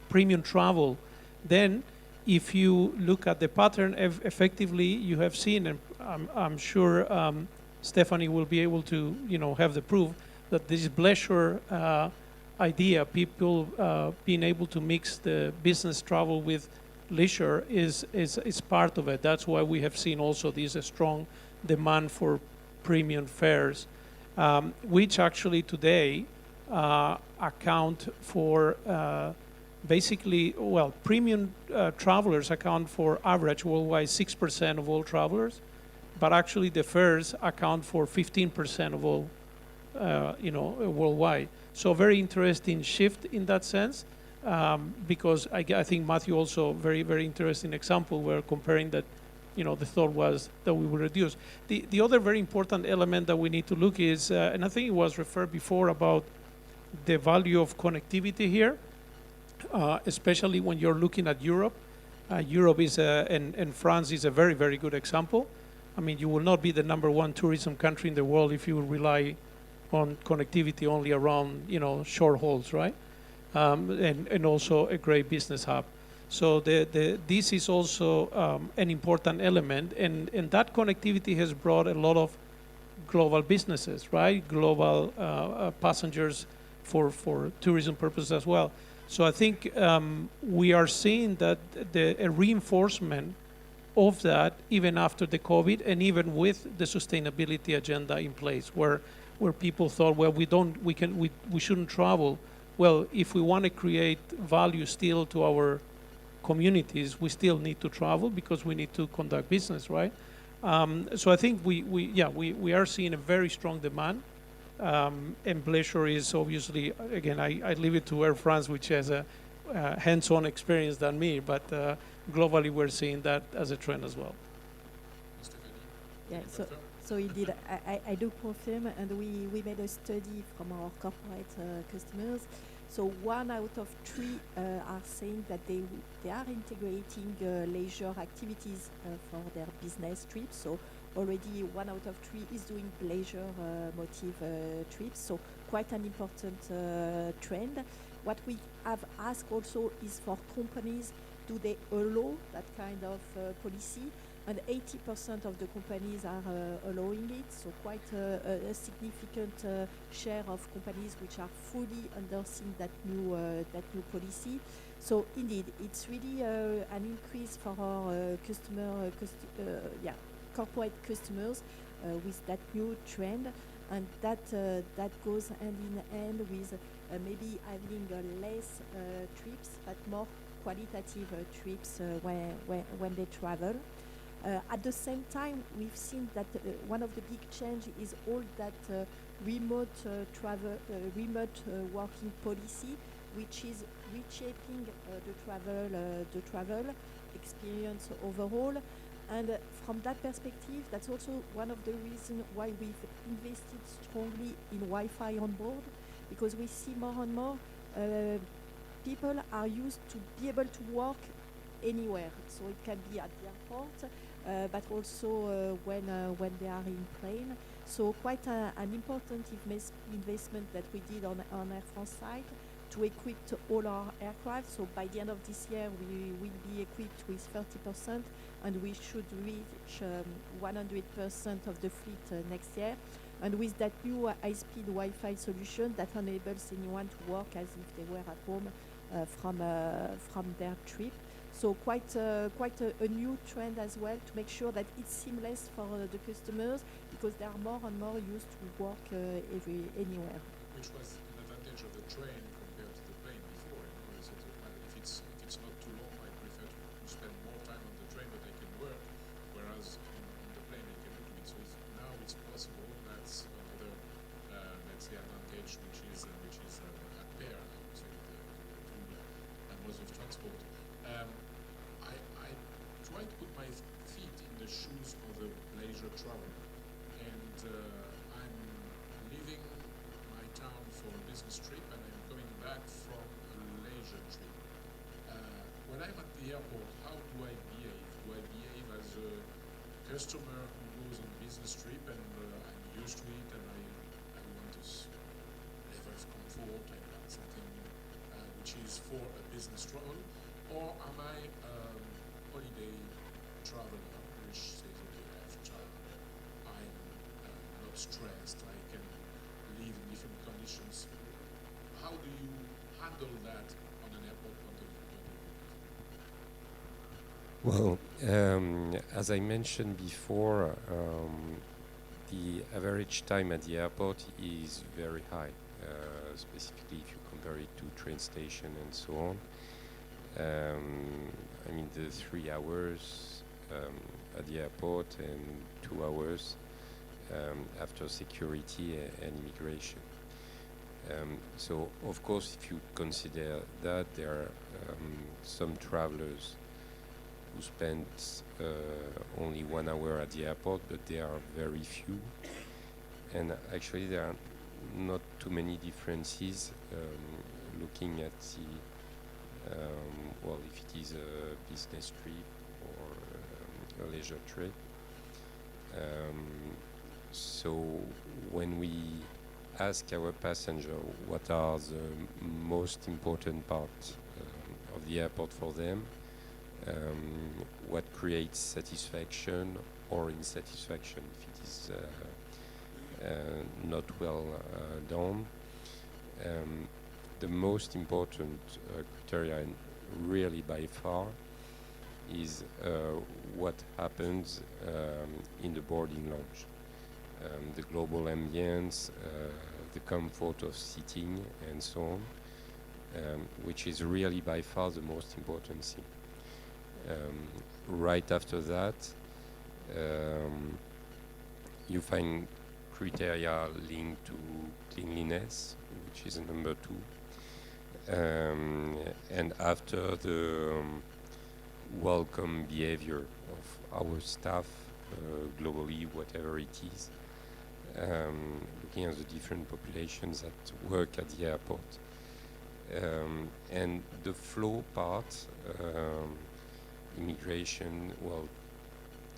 Speaker 5: premium travel. Then, if you look at the pattern, effectively you have seen, and I'm sure Stephanie will be able to have the proof that this leisure idea, people being able to mix the business travel with leisure is part of it. That's why we have seen also this strong demand for premium fares, which actually today account for basically, well, premium travelers account for average worldwide 6% of all travelers, but actually the fares account for 15% of all, worldwide. So very interesting shift in that sense, because I think Matthew also very, very interesting example where comparing that, the thought was that we would reduce. The other very important element that we need to look is, and I think it was referred before about the value of connectivity here. Especially when you're looking at Europe. Europe is, and France is a very, very good example. I mean, you will not be the #1 tourism country in the world if you rely on connectivity only around, short hauls, right? And also a great business hub. So this is also an important element, and that connectivity has brought a lot of global businesses, right? Global passengers for tourism purposes as well. So I think we are seeing that a reinforcement of that even after the COVID and even with the sustainability agenda in place, where people thought, well, we shouldn't travel. Well, if we want to create value still to our communities, we still need to travel because we need to conduct business, right? So I think we are seeing a very strong demand. And leisure is obviously, again, I leave it to Air France, which has a hands-on experience than me, but globally we're seeing that as a trend as well.
Speaker 6: Yeah, so indeed, I do confirm, and we made a study from our corporate customers. So 1 out of 3 are saying that they are integrating leisure activities for their business trips. So already 1 out of 3 is doing leisure motive trips, so quite an important trend. What we have asked also is for companies, do they allow that kind of policy? And 80% of the companies are allowing it, so quite a significant share of companies which are fully endorsing that new policy. So indeed, it's really an increase for our corporate customers with that new trend, and that goes hand in hand with maybe having less trips but more qualitative trips when they travel. At the same time, we've seen that one of the big change is all that remote working policy, which is reshaping the travel experience overall. And from that perspective, that's also one of the reasons why we've invested strongly in Wi-Fi on board, because we see more and more people are used to be able to work anywhere. So it can be at the airport, but also when they are in plane. So quite an important investment that we did on Air France side to equip all our aircraft. So by the end of this year, we will be equipped with 30%, and we should reach 100% of the fleet next year. And with that new high-speed Wi-Fi solution that enables anyone to work as if they were at home from their trip. So quite a new trend as well to make sure that it's seamless for the customers, because they are more and more used to work anywhere.
Speaker 3: Which was an advantage of the train compared to the plane before. You know, is that, if it's not too long, I prefer to spend more time on the train, but I can work, whereas on the plane I cannot do it. So now it's possible. That's another, let's say, advantage which is at pair, I would say, with the two modes of transport. I try to put my feet in the shoes of the leisure traveler, and I'm leaving my town for a business trip, and I'm coming back from a leisure trip. When I'm at the airport, how do I behave? Do I behave as a customer who goes on a business trip, and I'm used to it, and I want a level of comfort, I want something which is for a business travel? Or am I holiday traveler, which says, okay, I have time, I'm not stressed, I can live in different conditions? How do you handle that on an airport point of view?
Speaker 7: Well, as I mentioned before, the average time at the airport is very high, specifically if you compare it to train station and so on. I mean, the 3 hours at the airport and 2 hours after security and immigration. So, of course, if you consider that, there are some travelers who spend only 1 hour at the airport, but they are very few. And actually, there are not too many differences looking at the well, if it is a business trip or a leisure trip. So when we ask our passenger what are the most important parts of the airport for them, what creates satisfaction or insatisfaction if it is not well done, the most important criteria, and really by far, is what happens in the boarding lounge. The global ambience, the comfort of sitting, and so on, which is really by far the most important thing. Right after that, you find criteria linked to cleanliness, which is number 2. And after the welcome behavior of our staff globally, whatever it is, looking at the different populations that work at the airport. And the flow part, immigration, well,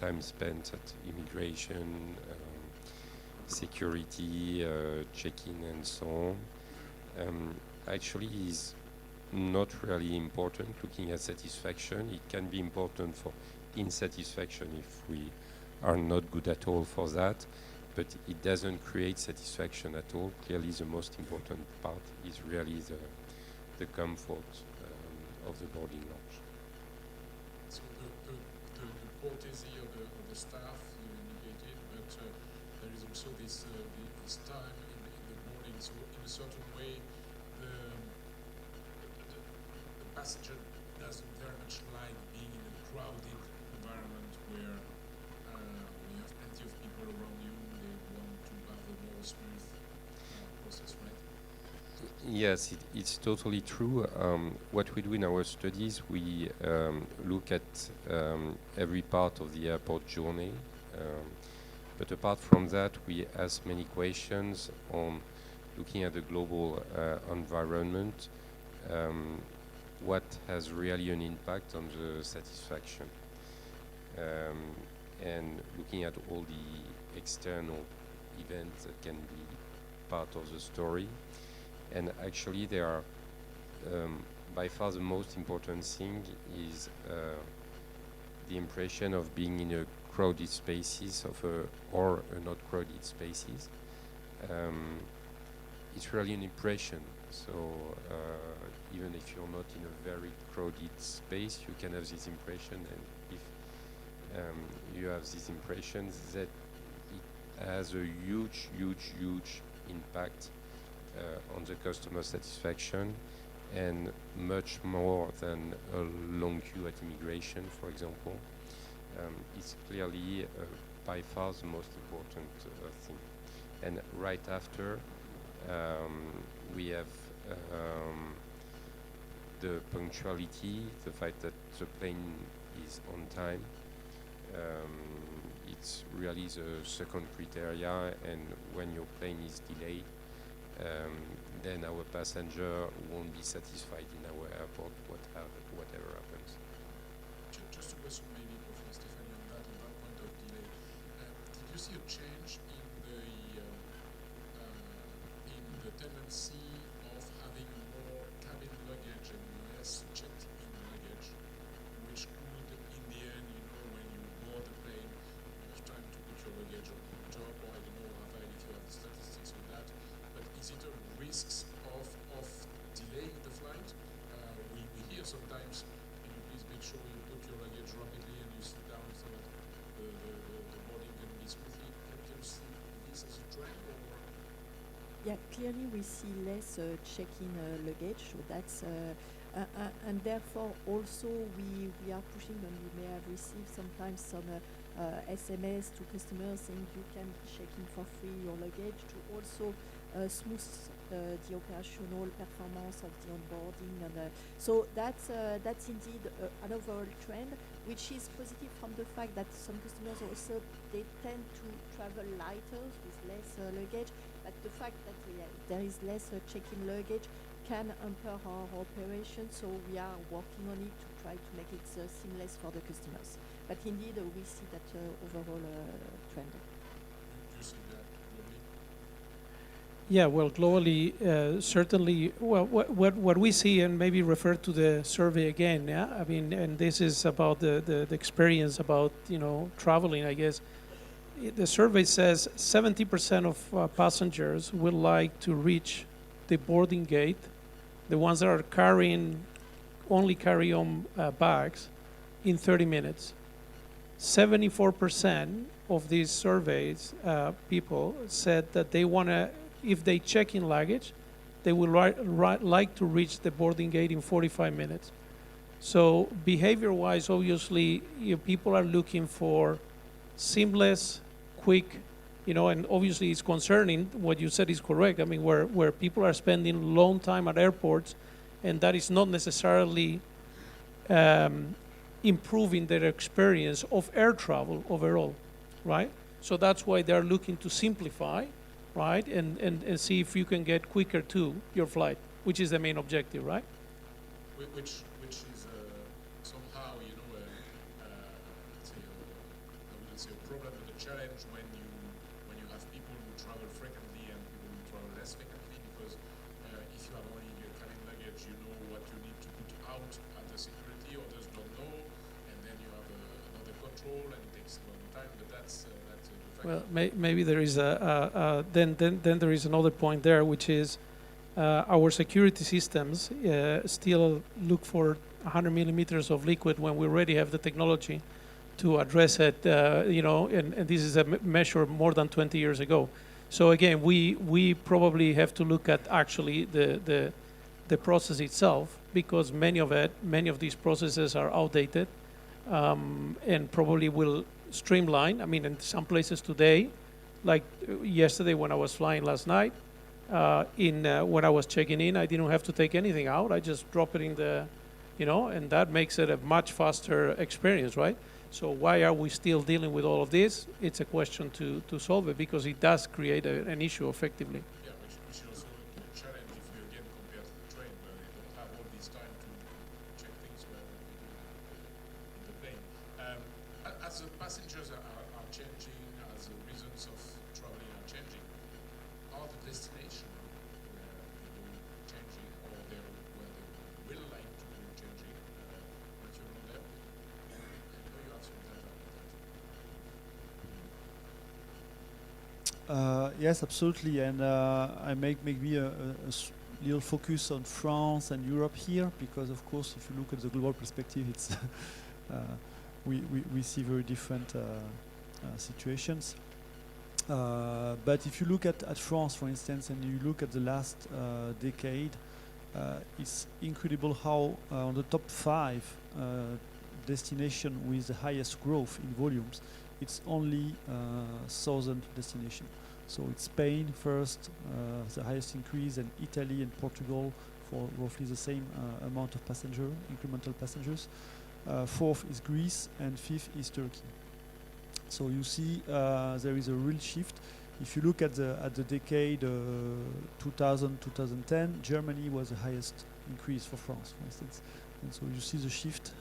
Speaker 7: time spent at immigration, security, check-in and so on, actually is not really important looking at satisfaction. It can be important for insatisfaction if we are not good at all for that, but it doesn't create satisfaction at all. Clearly the most important part is really the comfort of the boarding lounge.
Speaker 3: So the courtesy of the staff you indicated, but there is also this time in the morning. So in a certain way, the passenger doesn't very much like being in a crowded environment where you have plenty of people around you. They want to have a more smooth process, right?
Speaker 7: Yes, it's totally true. What we do in our studies, we look at every part of the airport journey. But apart from that, we ask many questions on looking at the global environment, what has really an impact on the satisfaction. And looking at all the external events that can be part of the story. And actually, there are, by far the most important thing is the impression of being in a crowded spaces or not crowded spaces. it's really an impression. So even if you're not in a very crowded space, you can have this impression, and if you have these impressions, that it has a huge, huge, huge impact on the customer satisfaction, and much more than a long queue at immigration, for example. It's clearly by far the most important thing. And right after, we have the punctuality, the fact that the plane is on time. It's really the second criteria, and when your plane is delayed, then our passenger won't be satisfied in our airport, whatever happens.
Speaker 3: Just a question maybe for Stephanie on that point of delay. Did you see a change in the tendency of having more cabin luggage and less checked-in luggage, which could, in the end, when you board the plane, you have time to put your luggage on top, or I don't know, Raphael, if you have the statistics on that. But is it a risk of delaying the flight? We hear sometimes, please make sure you put your luggage rapidly and you sit down so that the boarding can be smoothly. Can you see this as a trend? Or?
Speaker 6: Yeah, clearly we see less check-in luggage, so that's and therefore also we are pushing, and we may have received sometimes some SMS to customers saying you can check in for free your luggage, to also smooth the operational performance of the onboarding, and so that's indeed an overall trend, which is positive from the fact that some customers also they tend to travel lighter with less luggage, but the fact that there is less check-in luggage can hamper our operation, so we are working on it to try to make it seamless for the customers. But indeed, we see that overall trend.
Speaker 3: Do you see that globally?
Speaker 5: Yeah, well, globally, certainly, well, what we see, and maybe refer to the survey again, yeah? I mean, and this is about the experience about, traveling, I guess. The survey says 70% of passengers would like to reach the boarding gate, the ones that are only carry-on bags, in 30 minutes. 74% of these surveys people said that they want to, if they check in luggage, they would like to reach the boarding gate in 45 minutes. So behavior-wise, obviously, people are looking for seamless, quick, and obviously it's concerning. What you said is correct. I mean, where people are spending long time at airports, and that is not necessarily improving their experience of air travel overall, right? So that's why they're looking to simplify, right? And see if you can get quicker to your flight, which is the main objective, right?
Speaker 3: Which is somehow, let's say, I wouldn't say a problem, but a challenge when you have people who travel frequently and people who travel less frequently, because if you have only your cabin luggage, you know what you need to put out at the security, others don't know, and then you have another control, and it takes a long time. But that's a fact.
Speaker 5: Well, maybe there is then there is another point there, which is our security systems still look for 100 millimeters of liquid when we already have the technology to address it, and this is a measure more than 20 years ago. So again, we probably have to look at actually the process itself, because many of these processes are outdated, and probably will streamline. I mean, in some places today, like yesterday when I was flying last night, when I was checking in, I didn't have to take anything out. I just drop it in the, and that makes it a much faster experience, right? So why are we still dealing with all of this? It's a question to solve it, because it does create an issue effectively.
Speaker 3: Yeah, which is also a challenge if you again compare to the train, where they don't have all this time to check things where they do in the plane. As the passengers are changing, as the reasons of traveling are changing, are the destinations where they go changing, or where they will like to go changing? What you know there? I know you have some data about that.
Speaker 4: Yes, absolutely, and I make maybe a little focus on France and Europe here, because of course, if you look at the global perspective, it's we see very different situations. But if you look at France, for instance, and you look at the last decade, it's incredible how on the top 5 destination with the highest growth in volumes, it's only southern destination. So it's Spain first, the highest increase, and Italy and Portugal for roughly the same amount of incremental passengers. Fourth is Greece, and fifth is Turkey. So you see there is a real shift. If you look at the decade 2000-2010, Germany was the highest increase for France, for instance. And so you see the shift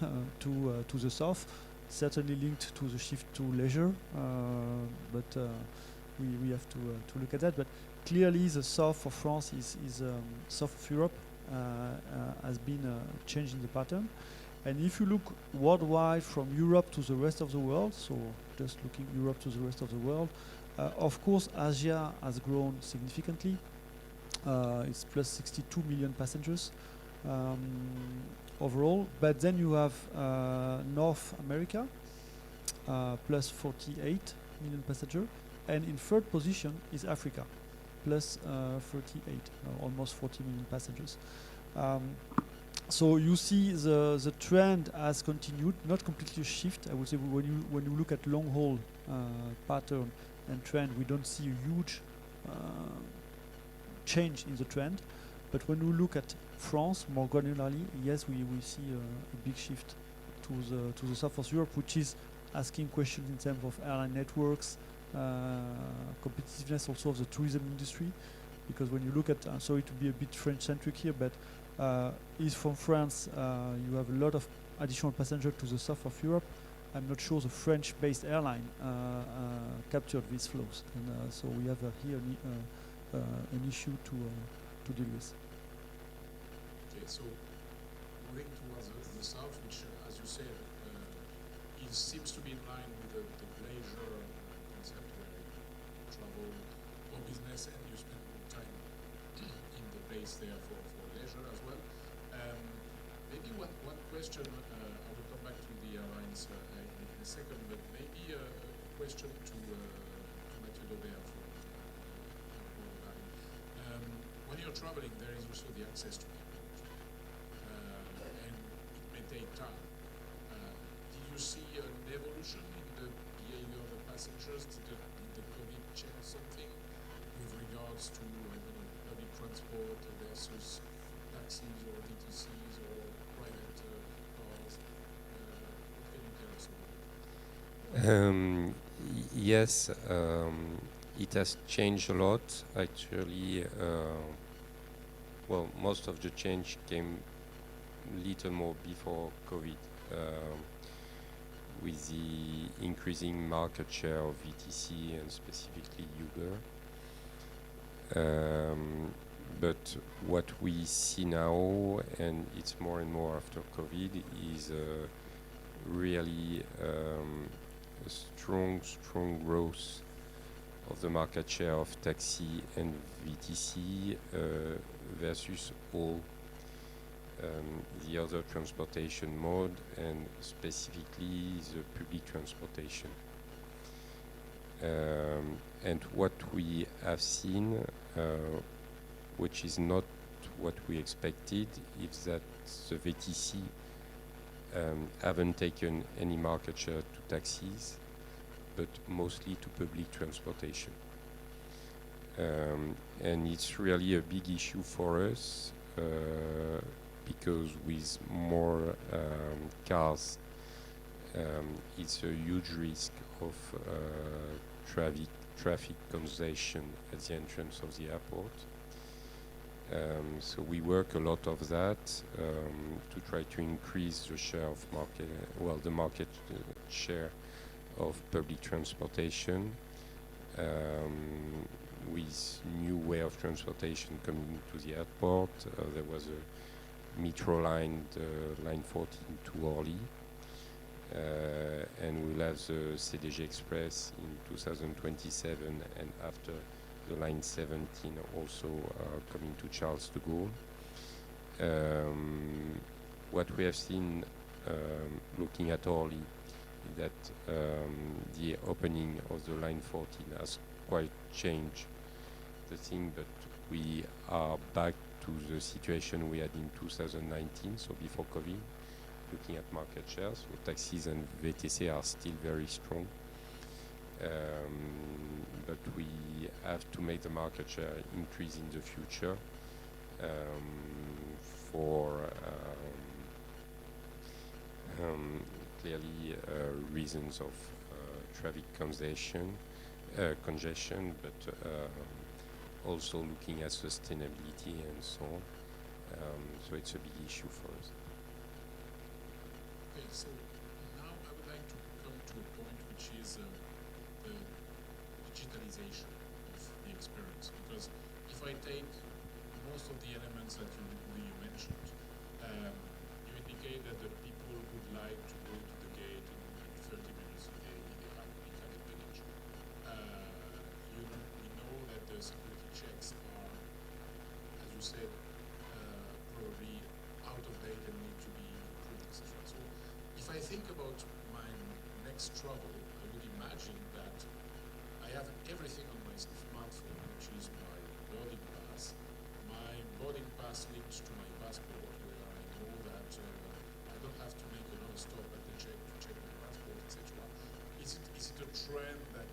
Speaker 4: to the south, certainly linked to the shift to leisure, but we have to look at that. But clearly the south of France is south of Europe has been changing the pattern. And if you look worldwide from Europe to the rest of the world, so just looking Europe to the rest of the world, of course Asia has grown significantly. It's plus 62 million passengers overall. But then you have North America, plus 48 million passengers. And in third position is Africa, plus 38, almost 40 million passengers. So you see the trend has continued, not completely a shift. I would say when you look at long haul pattern and trend, we don't see a huge change in the trend. But when we look at France more granularly, yes, we see a big shift to the south of Europe, which is asking questions in terms of airline networks, competitiveness also of the tourism industry. Because when you look at, sorry to be a bit French-centric here, but is from France, you have a lot of additional passengers to the south of Europe. I'm not sure the French-based airline captured these flows, and so we have here an issue to deal with.
Speaker 3: Okay, so moving towards the south, which, as you said, seems to be in line with the leisure concept, where you travel for business and you spend more time in the base there for leisure as well. Maybe one question, I will come back to the airlines in a second, but maybe a question to Mathieu Daubert from when you're traveling, there is also the access to airport, and it may take time. Did you see an evolution in the behavior of the passengers? Did the COVID change something with regards to public transport versus taxis or DTCs or private cars? What can you tell us about it?
Speaker 7: Yes, it has changed a lot. Actually, well, most of the change came little more before COVID, with the increasing market share of VTC and specifically Uber. But what we see now, and it's more and more after COVID, is really a strong growth of the market share of taxi and VTC versus all the other transportation mode, and specifically the public transportation. And what we have seen, which is not what we expected, is that the VTC haven't taken any market share to taxis, but mostly to public transportation. And it's really a big issue for us, because with more cars, it's a huge risk of traffic congestion at the entrance of the airport. So we work a lot of that to try to increase the share of the market share of public transportation, with new way of transportation coming to the airport. There was a metro line, line 14 to Orly, And we'll have the CDG Express in 2027, and after the line 17 also coming to Charles de Gaulle. What we have seen looking at Orly is that the opening of the line 14 has quite changed the thing, but we are back to the situation we had in 2019, so before COVID, looking at market shares. So taxis and VTC are still very strong. But we have to make the market share increase in the future for clearly reasons of traffic congestion, but also looking at sustainability and so on. So it's a big issue for us.
Speaker 3: Okay, so now I would like to come to a point which is the digitalization of the experience. Because if I take most of the elements that you mentioned, you indicate that the people would like to go to the gate in 30 minutes if they have baggage. We know that the security checks are, as you said, probably out of date and need to be improved, etc. So if I think about my next travel, I would imagine that I have everything on my smartphone, which is my boarding pass. My boarding pass links to my passport, where I know that I don't have to make another stop at the check to check my passport, etc. Is it a trend that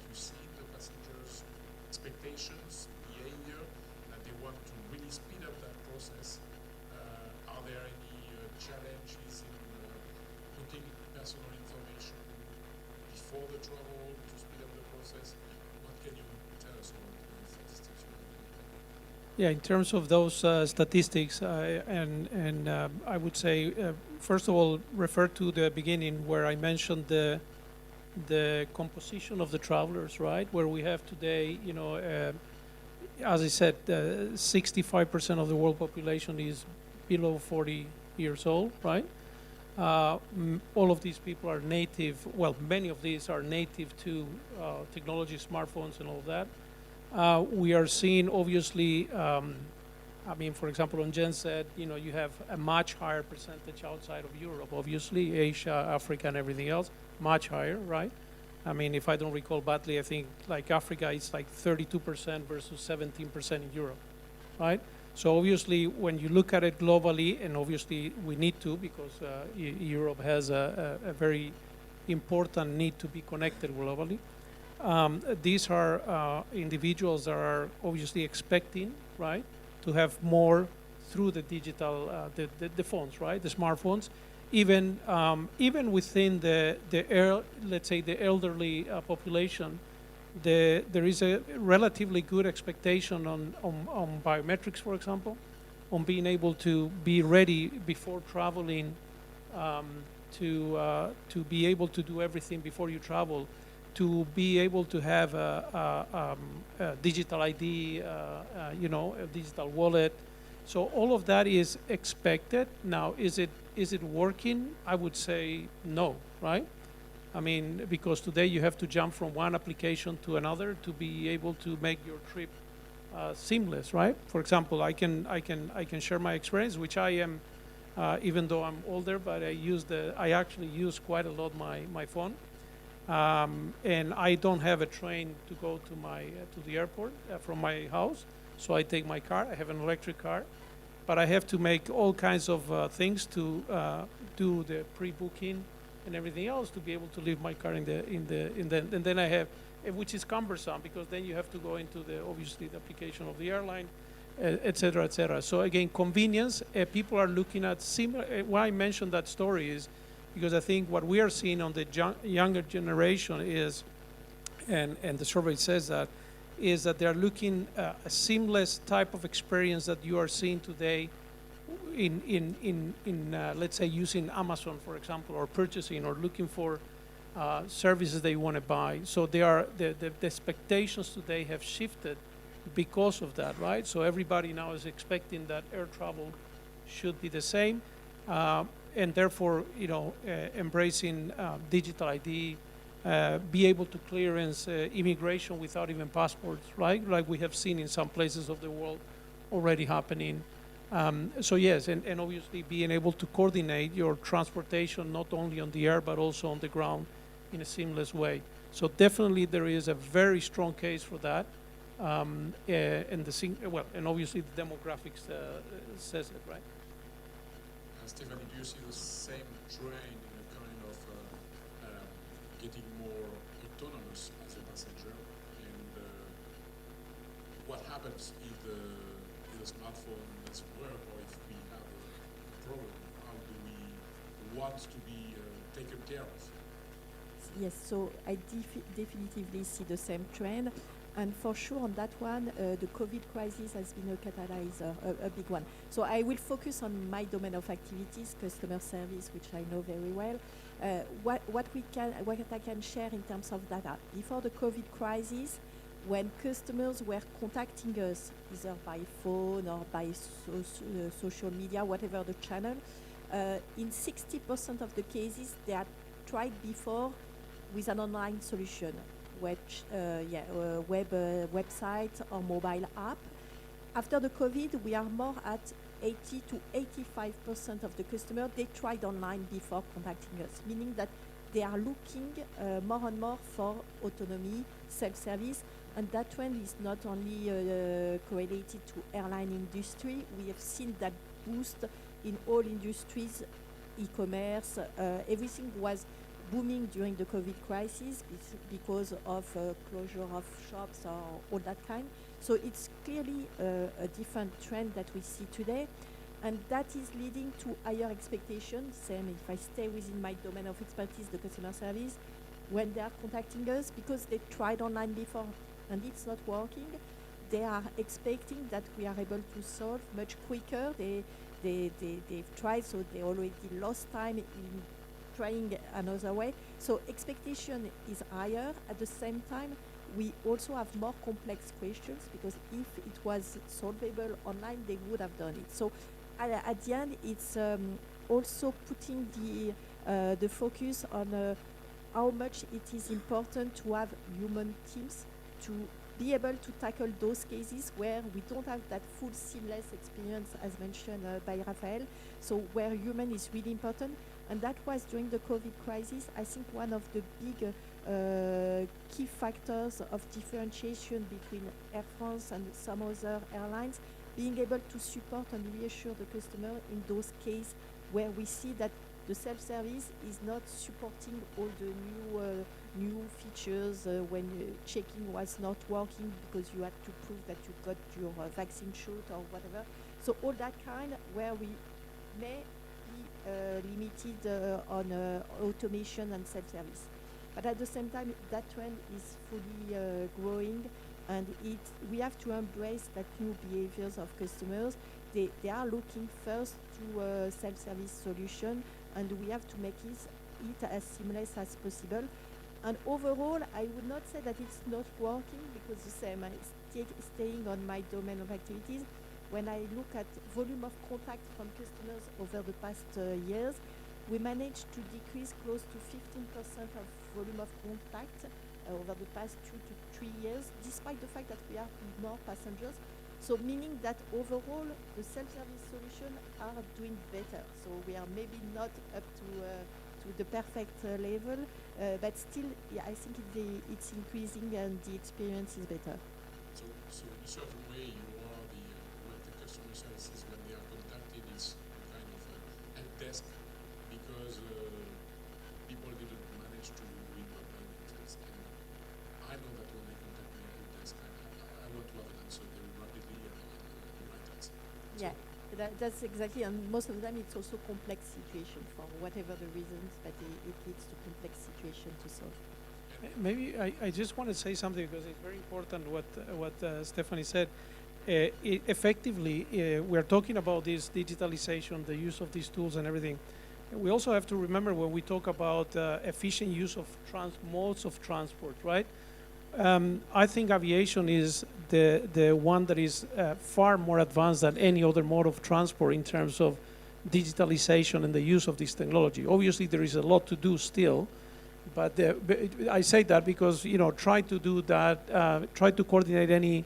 Speaker 3: you see in the passengers' expectations, behavior, that they want to really speed up that process? Are there any challenges in putting personal information before the travel to speed up the process? What can you tell us about the statistics?
Speaker 5: Yeah, in terms of those statistics, and I would say, first of all, refer to the beginning where I mentioned the composition of the travelers, right? Where we have today, as I said, 65% of the world population is below 40 years old, right? All of these people are native, well, many of these are native to technology, smartphones and all of that. We are seeing, obviously, for example, on Jen said, you have a much higher percentage outside of Europe, obviously, Asia, Africa, and everything else, much higher, right? If I don't recall badly, I think like Africa, it's like 32% versus 17% in Europe, right? So obviously, when you look at it globally, and obviously we need to, because Europe has a very important need to be connected globally. These are individuals that are obviously expecting, right, to have more through the digital, the phones, right, the smartphones. Even within let's say the elderly population, there is a relatively good expectation on biometrics, for example, on being able to be ready before traveling, to be able to do everything before you travel, to be able to have a digital ID, a digital wallet. So all of that is expected. Now, is it working? I would say no, right? Because today you have to jump from one application to another to be able to make your trip seamless, right? For example, I can share my experience, which I am, even though I'm older, but I actually use quite a lot my phone. And I don't have a train to go to the airport from my house, so I take my car. I have an electric car, but I have to make all kinds of things to do the pre-booking and everything else to be able to leave my car and then I have, which is cumbersome, because then you have to go into obviously the application of the airline, et cetera, et cetera. So again, convenience. People are looking at similar. Why I mentioned that story is because I think what we are seeing on the younger generation is, and the survey says that, is that they're looking a seamless type of experience that you are seeing today in let's say using Amazon, for example, or purchasing or looking for services they want to buy. So the expectations today have shifted because of that, right? So everybody now is expecting that air travel should be the same. and therefore, embracing digital ID, be able to clearance immigration without even passports, right? Like we have seen in some places of the world already happening. So yes, and obviously being able to coordinate your transportation not only on the air but also on the ground in a seamless way. So definitely there is a very strong case for that, and and obviously the demographics says it, right?
Speaker 3: Stephanie, do you see the same trend in a kind of getting more autonomous as a passenger? And what happens if the smartphone doesn't work, or if we have a problem? How do we want to be taken care of?
Speaker 6: Yes, so I definitively see the same trend. And for sure on that one, the COVID crisis has been a catalyzer, a big one. So I will focus on my domain of activities, customer service, which I know very well. What I can share in terms of data. Before the COVID crisis, when customers were contacting us, either by phone or by social media, whatever the channel, in 60% of the cases, they had tried before with an online solution, which, website or mobile app. After the COVID, we are more at 80 to 85% of the customers, they tried online before contacting us, meaning that they are looking more and more for autonomy, self-service, and that trend is not only correlated to airline industry. We have seen that boost in all industries, e-commerce, everything was booming during the COVID crisis because of closure of shops or all that kind. So it's clearly a different trend that we see today, and that is leading to higher expectations. Same if I stay within my domain of expertise, the customer service, when they are contacting us because they tried online before and it's not working, they are expecting that we are able to solve much quicker. They've tried, so they already lost time in trying another way. So expectation is higher. At the same time, we also have more complex questions because if it was solvable online, they would have done it. So at the end, it's also putting the focus on how much it is important to have human teams to be able to tackle those cases where we don't have that full seamless experience as mentioned by Raphael. So where human is really important. And that was during the COVID crisis, I think one of the big key factors of differentiation between Air France and some other airlines, being able to support and reassure the customer in those cases where we see that the self-service is not supporting all the new features when checking was not working because you had to prove that you got your vaccine shot or whatever. So all that kind where we may limited on automation and self-service. But at the same time, that trend is fully growing, and we have to embrace that new behaviors of customers. They are looking first to a self-service solution, and we have to make it as seamless as possible. And overall, I would not say that it's not working because the same, staying on my domain of activities, when I look at volume of contact from customers over the past years, we managed to decrease close to 15% of volume of contact over the past 2 to 3 years, despite the fact that we have more passengers. So meaning that overall, the self-service solutions are doing better. So we are maybe not up to the perfect level, but still, yeah, I think it's increasing and the experience is better.
Speaker 3: So in a certain way, you are what the customer services when they are contacted is kind of a help desk because people didn't manage to read what text. And I know that when I contact my help desk, I want to have an answer very rapidly and the right answer.
Speaker 6: Yeah, that's exactly, and most of the time it's also complex situation for whatever the reasons, but it leads to complex situation to solve.
Speaker 5: Maybe I just want to say something because it's very important what Stephanie said. Effectively, we're talking about this digitalization, the use of these tools and everything. We also have to remember when we talk about efficient use of modes of transport, right? I think aviation is the one that is far more advanced than any other mode of transport in terms of digitalization and the use of this technology. Obviously, there is a lot to do still, but I say that because, you know, try to do that, try to coordinate any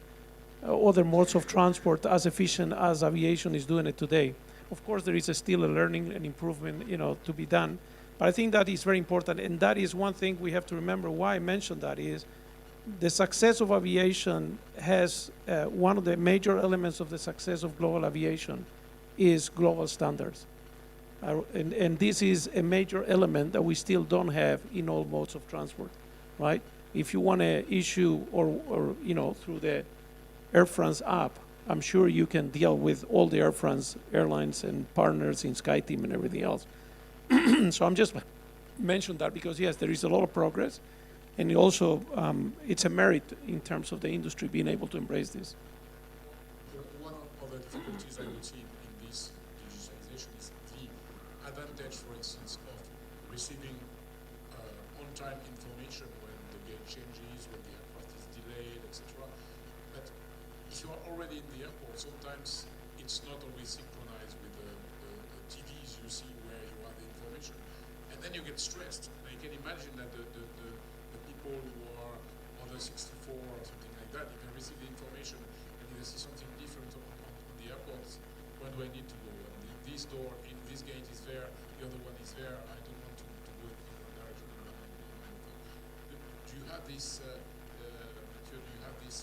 Speaker 5: other modes of transport as efficient as aviation is doing it today. Of course, there is still a learning and improvement, you know, to be done. But I think that is very important, and that is one thing we have to remember. Why I mentioned that is the success of aviation has one of the major elements of the success of global aviation is global standards. And this is a major element that we still don't have in all modes of transport, right? If you want to issue or you know, through the Air France app, I'm sure you can deal with all the Air France airlines and partners in SkyTeam and everything else. So I'm just mentioning that because, yes, there is a lot of progress, and also it's a merit in terms of the industry being able to embrace this.
Speaker 3: One of the difficulties I would see in this digitalization is the advantage, for instance, of receiving on-time information when the gate changes, when the aircraft is delayed, etc. But if you are already in the airport, sometimes it's not always synchronized with the TVs you see where you have the information. And then you get stressed. I can imagine that the people who are under 64 or something like that, you can receive the information and you see something different on the airport. Where do I need to go? And this door, in this gate is there, the other one is there. I don't want to go in one direction. Do you have this, Mathieu, do you have these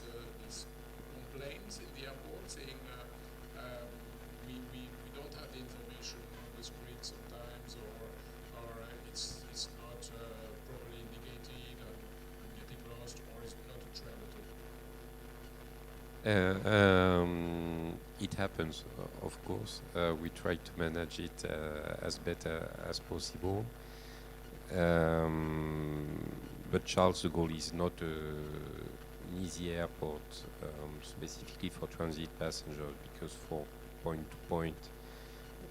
Speaker 3: complaints in the airport saying we don't have the information on the screen sometimes, or it's not properly indicated, and I'm getting lost, or is it not a trend at all?
Speaker 7: It happens, of course. We try to manage it as better as possible. But Charles de Gaulle is not an easy airport, specifically for transit passengers, because for point to point,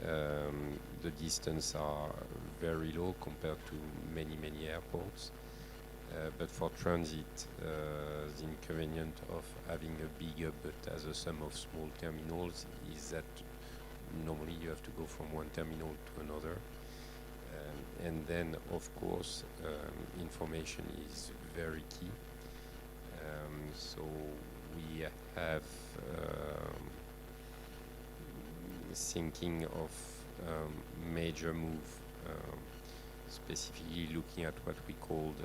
Speaker 7: the distance are very low compared to many airports. But for transit, the inconvenience of having a bigger but as a sum of small terminals is that normally you have to go from one terminal to another. And then, of course, information is very key. So we have thinking of major move, specifically looking at what we called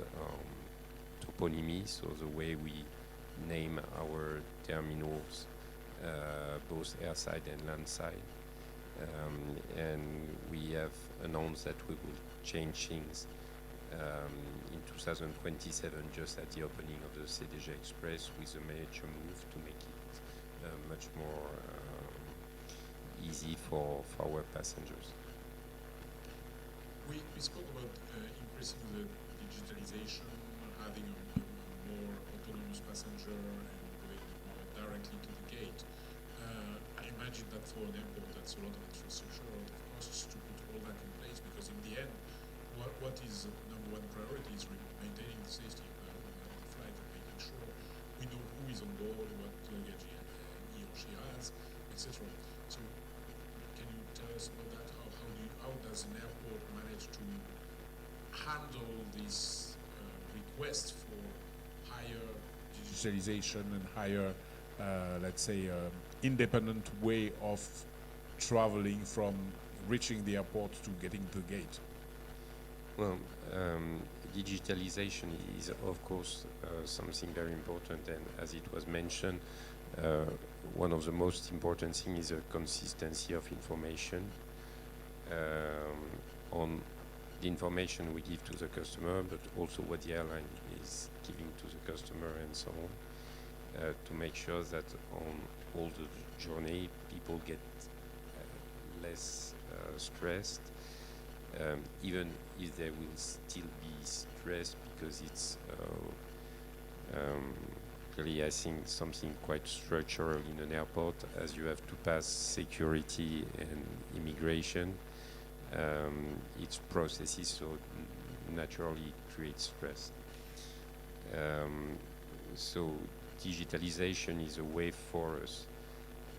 Speaker 7: toponymy, so the way we name our terminals, both airside and landside. And we have announced that we will change things in 2027, just at the opening of the CDG Express, with a major move to make it much more easy for our passengers.
Speaker 3: We spoke about increasing the digitalization, having a more autonomous passenger and going directly to the gate. I imagine that for an airport that's a lot of infrastructure, a lot of costs to put all that in place, because in the end, what is number one priority is maintaining the safety of the flight and making sure we know who is on board, what luggage he or she has, etc. So can you tell us about that? How does an airport manage to handle this request for higher digitalization and higher, let's say, independent way of traveling from reaching the airport to getting to the gate?
Speaker 7: Well, digitalization is, of course, something very important, and as it was mentioned, one of the most important things is a consistency of information on the information we give to the customer, but also what the airline is giving to the customer and so on, to make sure that on all the journey people get less stressed, even if they will still be stressed, because it's really, I think, something quite structural in an airport, as you have to pass security and immigration. Its processes, so naturally it creates stress. So digitalization is a way for us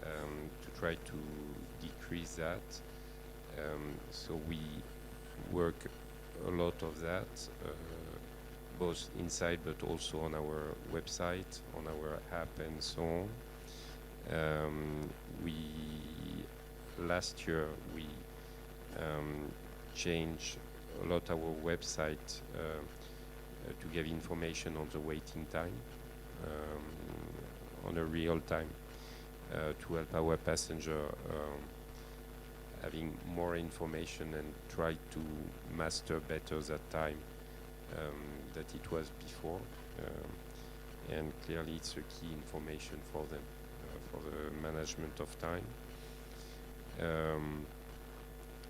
Speaker 7: to try to decrease that. So we work a lot of that, both inside but also on our website, on our app and so on. Last year we changed a lot our website to give information on the waiting time on a real time to help our passenger having more information and try to master better that time that it was before. And clearly it's a key information for them, for the management of time.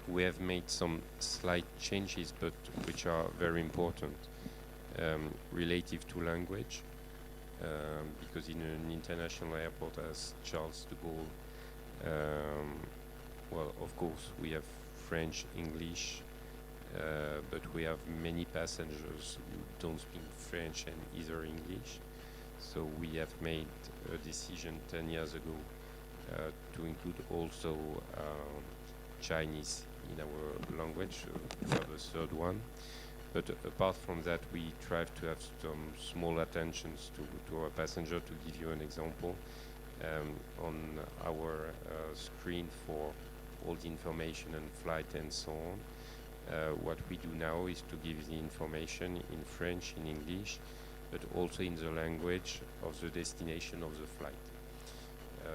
Speaker 7: We have made some slight changes, but which are very important, relative to language, because in an international airport as Charles de Gaulle, well, of course, we have French, English, but we have many passengers who don't speak French and either English. So we have made a decision 10 years ago to include also Chinese in our language, for the third one. But apart from that, we try to have some small attentions to our passenger. To give you an example, on our screen for all the information and flight and so on, what we do now is to give the information in French, in English, but also in the language of the destination of the flight.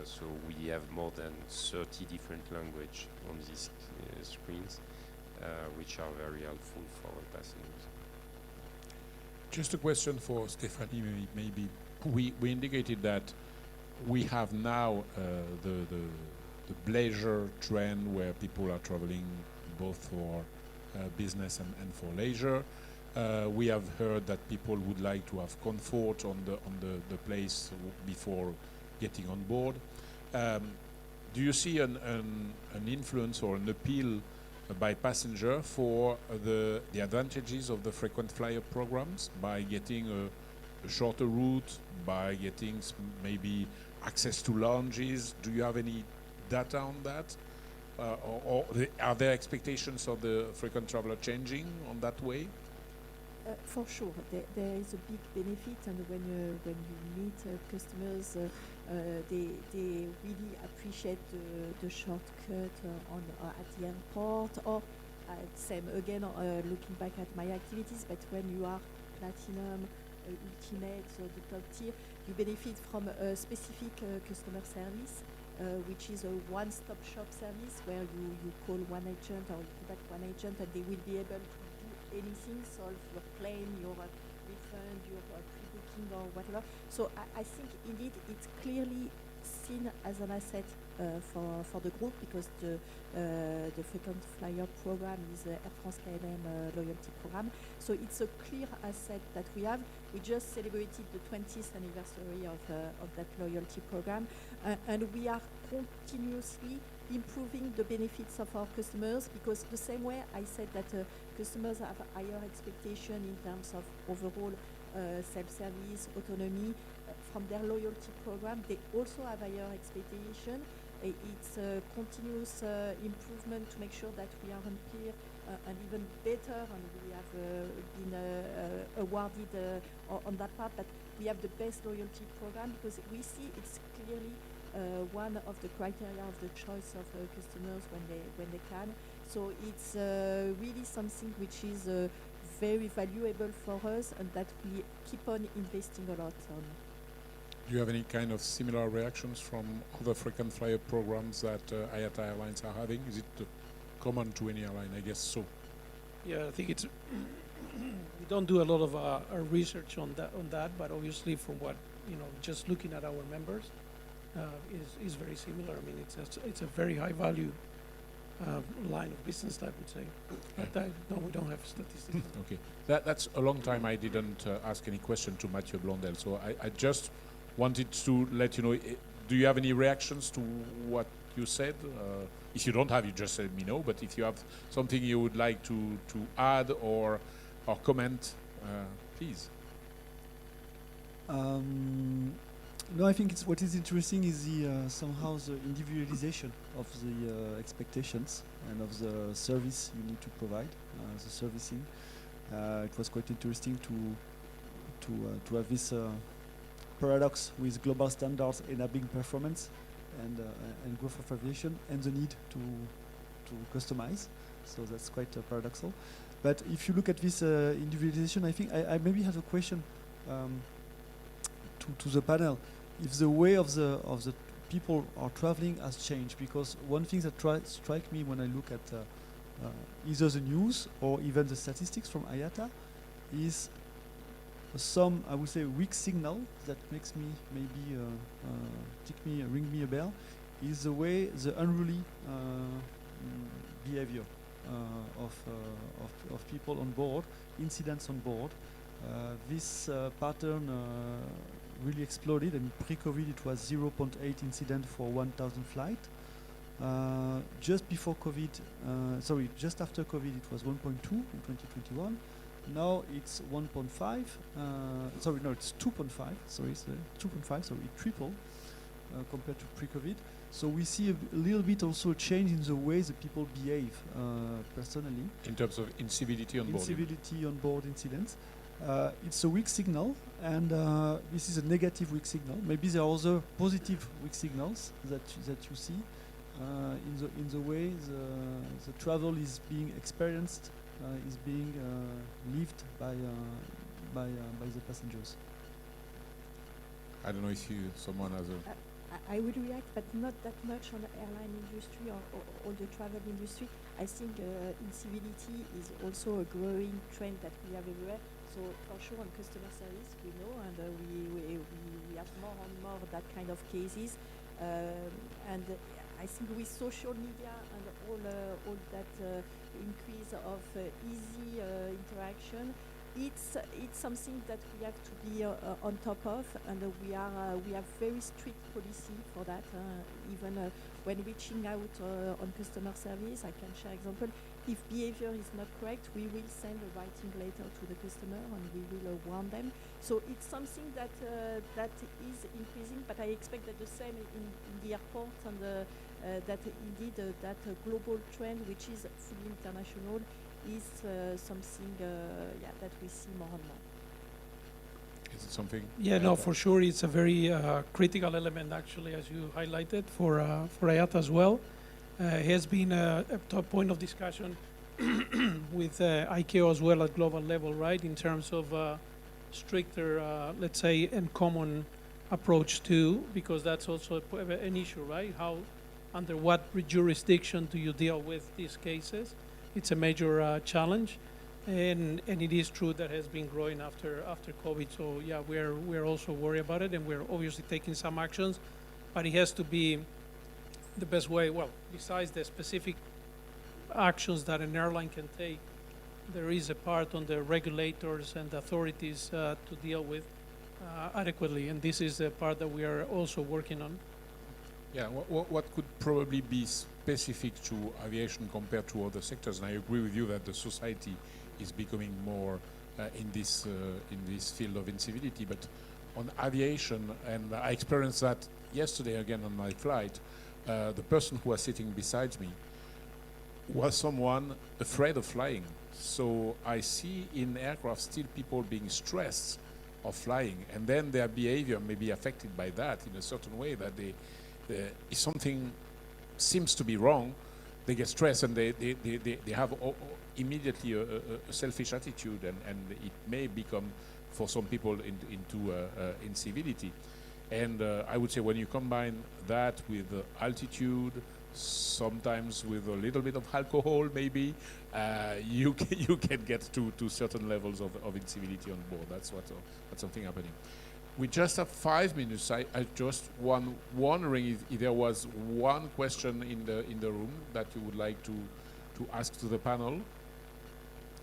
Speaker 7: So we have more than 30 different languages on these screens, which are very helpful for our passengers.
Speaker 3: Just a question for Stephanie, maybe. We indicated that we have now the leisure trend where people are traveling both for business and for leisure. We have heard that people would like to have comfort on the place before getting on board. Do you see an influence or an appeal by passenger for the advantages of the frequent flyer programs by getting a shorter route, by getting maybe access to lounges? Do you have any data on that? Or are there expectations of the frequent traveler changing on that way?
Speaker 6: For sure, there is a big benefit, and when you meet customers, they really appreciate the shortcut at the airport. Or same again, looking back at my activities, but when you are platinum, ultimate, so the top tier, you benefit from a specific customer service, which is a one-stop shop service where you call one agent or you contact one agent, and they will be able to anything, solve your claim, your refund, your pre-booking or whatever. So I think indeed it's clearly seen as an asset for the group, because the frequent flyer program is Air France KLM loyalty program. So it's a clear asset that we have. We just celebrated the 20th anniversary of that loyalty program, and we are continuously improving the benefits of our customers, because the same way I said that customers have higher expectation in terms of overall self-service, autonomy from their loyalty program, they also have higher expectation. It's a continuous improvement to make sure that we are on peer and even better, and we have been awarded on that part, that we have the best loyalty program, because we see it's clearly one of the criteria of the choice of customers when they can. So it's really something which is very valuable for us, and that we keep on investing a lot on.
Speaker 3: Do you have any kind of similar reactions from other frequent flyer programs that IATA Airlines are having? Is it common to any airline? I guess so.
Speaker 5: Yeah, I think it's. We don't do a lot of research on that, but obviously from what just looking at our members, is very similar. I mean, it's a very high value line of business, I would say. But no, we don't have statistics.
Speaker 3: Okay, that's a long time I didn't ask any question to Mathieu Blondel, so I just wanted to let you know, do you have any reactions to what you said? If you don't have, you just let me know, but if you have something you would like to add or comment, please.
Speaker 4: No, I think it's what is interesting is the somehow the individualization of the expectations and of the service you need to provide, the servicing. It was quite interesting to have this paradox with global standards enabling performance and growth of aviation, and the need to customize. So that's quite paradoxical. But if you look at this individualization, I think I maybe have a question to the panel. If the way of the people are traveling has changed, because one thing that strike me when I look at either the news or even the statistics from IATA is some, I would say, weak signal that makes me maybe ring me a bell, is the way the unruly behavior of people on board, incidents on board. This pattern really exploded, and pre-COVID it was 0.8 incident for 1,000 flight. Just before COVID, just after COVID it was 1.2 in 2021. Now it's 1.5. It's 2.5. Sorry, it's 2.5. So it tripled compared to pre-COVID. So we see a little bit also a change in the way the people behave personally.
Speaker 8: In terms of incivility on board.
Speaker 4: Incivility on board incidents. It's a weak signal, and this is a negative weak signal. Maybe there are other positive weak signals that you see in the way the travel is being experienced, is being lived by the passengers.
Speaker 8: I don't know if someone has a...
Speaker 6: I would react, but not that much on the airline industry or the travel industry. I think incivility is also a growing trend that we have everywhere. So for sure on customer service, we know, and we have more and more that kind of cases. And I think with social media and all that increase of easy interaction, it's something that we have to be on top of, and we have very strict policy for that. Even when reaching out on customer service, I can share example. If behavior is not correct, we will send a writing letter to the customer, and we will warn them. So it's something that is increasing, but I expect that the same in the airport, and that indeed that global trend, which is fully international, is something that we see more and more.
Speaker 8: Is it something?
Speaker 5: Yeah, no, for sure. It's a very critical element, actually, as you highlighted, for IATA as well. It has been a top point of discussion with ICAO as well at global level, right, in terms of stricter, let's say, and common approach to, because that's also an issue, right? How, under what jurisdiction do you deal with these cases? It's a major challenge, and it is true that has been growing after COVID. So yeah, we're also worried about it, and we're obviously taking some actions, but it has to be the best way. Well, besides the specific actions that an airline can take, there is a part on the regulators and the authorities to deal with adequately, and this is the part that we are also working on.
Speaker 8: Yeah, what could probably be specific to aviation compared to other sectors? And I agree with you that the society is becoming more in this field of incivility. But on aviation, and I experienced that yesterday again on my flight, the person who was sitting beside me was someone afraid of flying. So I see in aircraft still people being stressed of flying, and then their behavior may be affected by that in a certain way, that if something seems to be wrong, they get stressed, and they have immediately a selfish attitude, and it may become, for some people, into incivility. And I would say when you combine that with altitude, sometimes with a little bit of alcohol, maybe, you can get to certain levels of incivility on board. That's something happening. We just have 5 minutes. I just wondering if there was one question in the room that you would like to ask to the panel.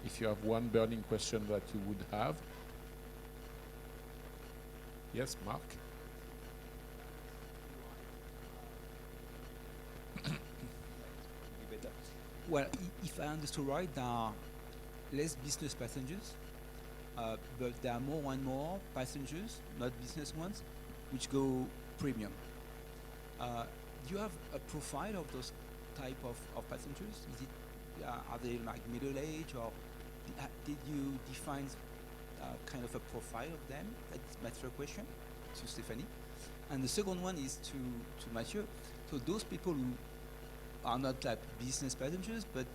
Speaker 8: If you have one burning question that you would have. Yes, Mark.
Speaker 1: Well, if I understood right, there are less business passengers, but there are more and more passengers, not business ones. which go premium. Do you have a profile of those type of passengers? Is it, are they like middle age, or did you define kind of a profile of them? That's my third question to Stephanie. And the second one is to Mathieu. So those people who are not like business passengers, but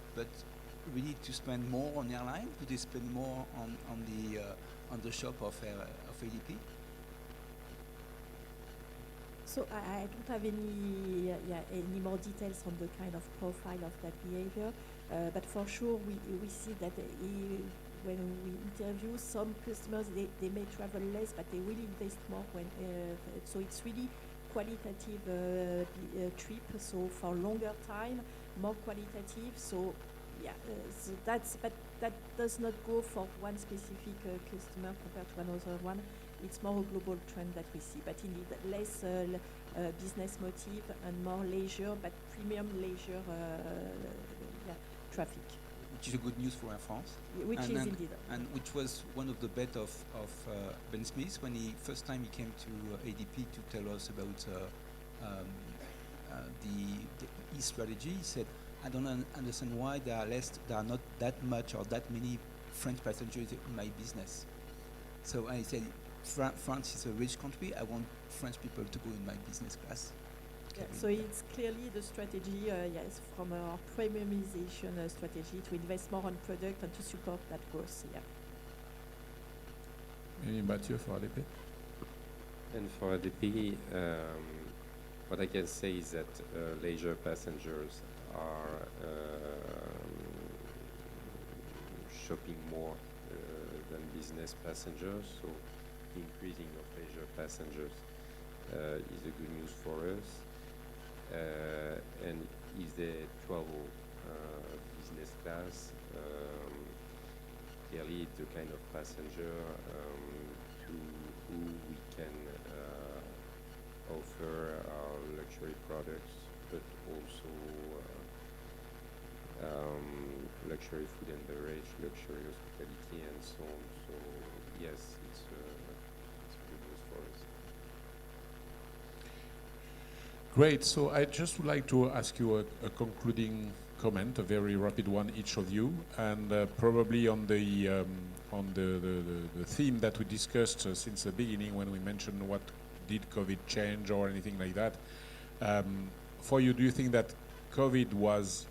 Speaker 1: really to spend more on airline, do they spend more on the shop of ADP?
Speaker 6: So I don't have any more details on the kind of profile of that behavior, but for sure we see that when we interview some customers, they may travel less, but they will invest more. So it's really qualitative trip. So for longer time, more qualitative. So yeah, so but that does not go for one specific customer compared to another one. It's more a global trend that we see, but indeed less business motive and more leisure, but premium leisure traffic.
Speaker 1: Which is a good news for Air France.
Speaker 6: Which is indeed.
Speaker 1: And which was one of the bet of Ben Smith when he first time he came to ADP to tell us about the strategy. He said, I don't understand why there are not that much or that many French passengers in my business. So I said, France is a rich country. I want French people to go in my business class.
Speaker 6: Yeah, so it's clearly the strategy, yes, from our premiumization strategy to invest more on product and to support that growth. Yeah.
Speaker 8: Maybe Mathieu for ADP.
Speaker 7: And for ADP, what I can say is that leisure passengers are shopping more than business passengers, so increasing of leisure passengers is a good news for us. And if they travel business class, clearly it's the kind of passenger to who we can offer our luxury products, but also luxury food and beverage, luxury hospitality, and so on. So yes, it's good news for us.
Speaker 8: Great. So I just would like to ask you a concluding comment, a very rapid one, each of you, and probably on the theme that we discussed since the beginning when we mentioned what did COVID change or anything like that. For you, do you think that COVID was,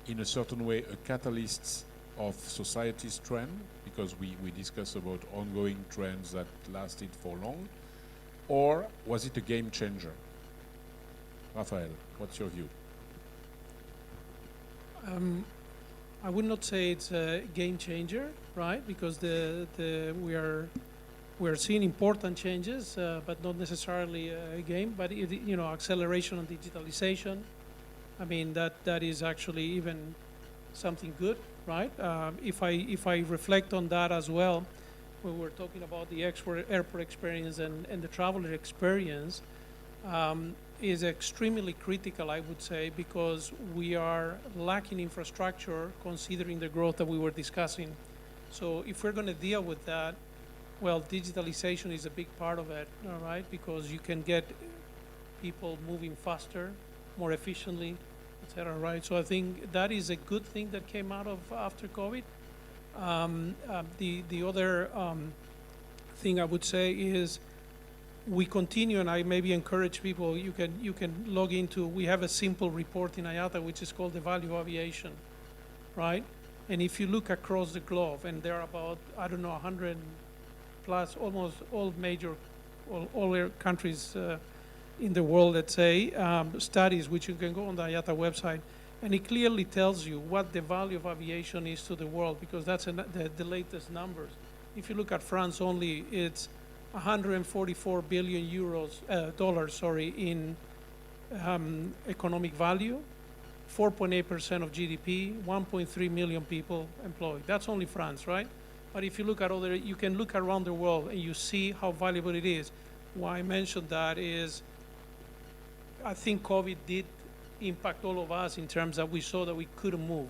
Speaker 8: in a certain way, a catalyst of society's trend? Because we discussed about ongoing trends that lasted for long. Or was it a game changer? Raphael, what's your view?
Speaker 5: I would not say it's a game changer, right? Because we are seeing important changes, but not necessarily a game. But acceleration on digitalization. I mean that is actually even something good, right? If I reflect on that as well, when we're talking about the airport experience and the traveler experience. Is extremely critical, I would say, because we are lacking infrastructure considering the growth that we were discussing. So if we're going to deal with that, well, digitalization is a big part of it, all right? Because you can get people moving faster, more efficiently, et cetera, right? So I think that is a good thing that came out of after COVID. The other thing I would say is we continue, and I maybe encourage people, you can log into, we have a simple report in IATA which is called the value of aviation, right? And if you look across the globe, and there are about, I don't know, 100 plus, almost all major, all countries in the world, let's say, studies which you can go on the IATA website, and it clearly tells you what the value of aviation is to the world, because that's the latest numbers. If you look at France only, it's 144 billion dollars in economic value, 4.8% of GDP, 1.3 million people employed. That's only France, right? But if you look at you can look around the world and you see how valuable it is. Why I mentioned that is, I think COVID did impact all of us in terms that we saw that we couldn't move.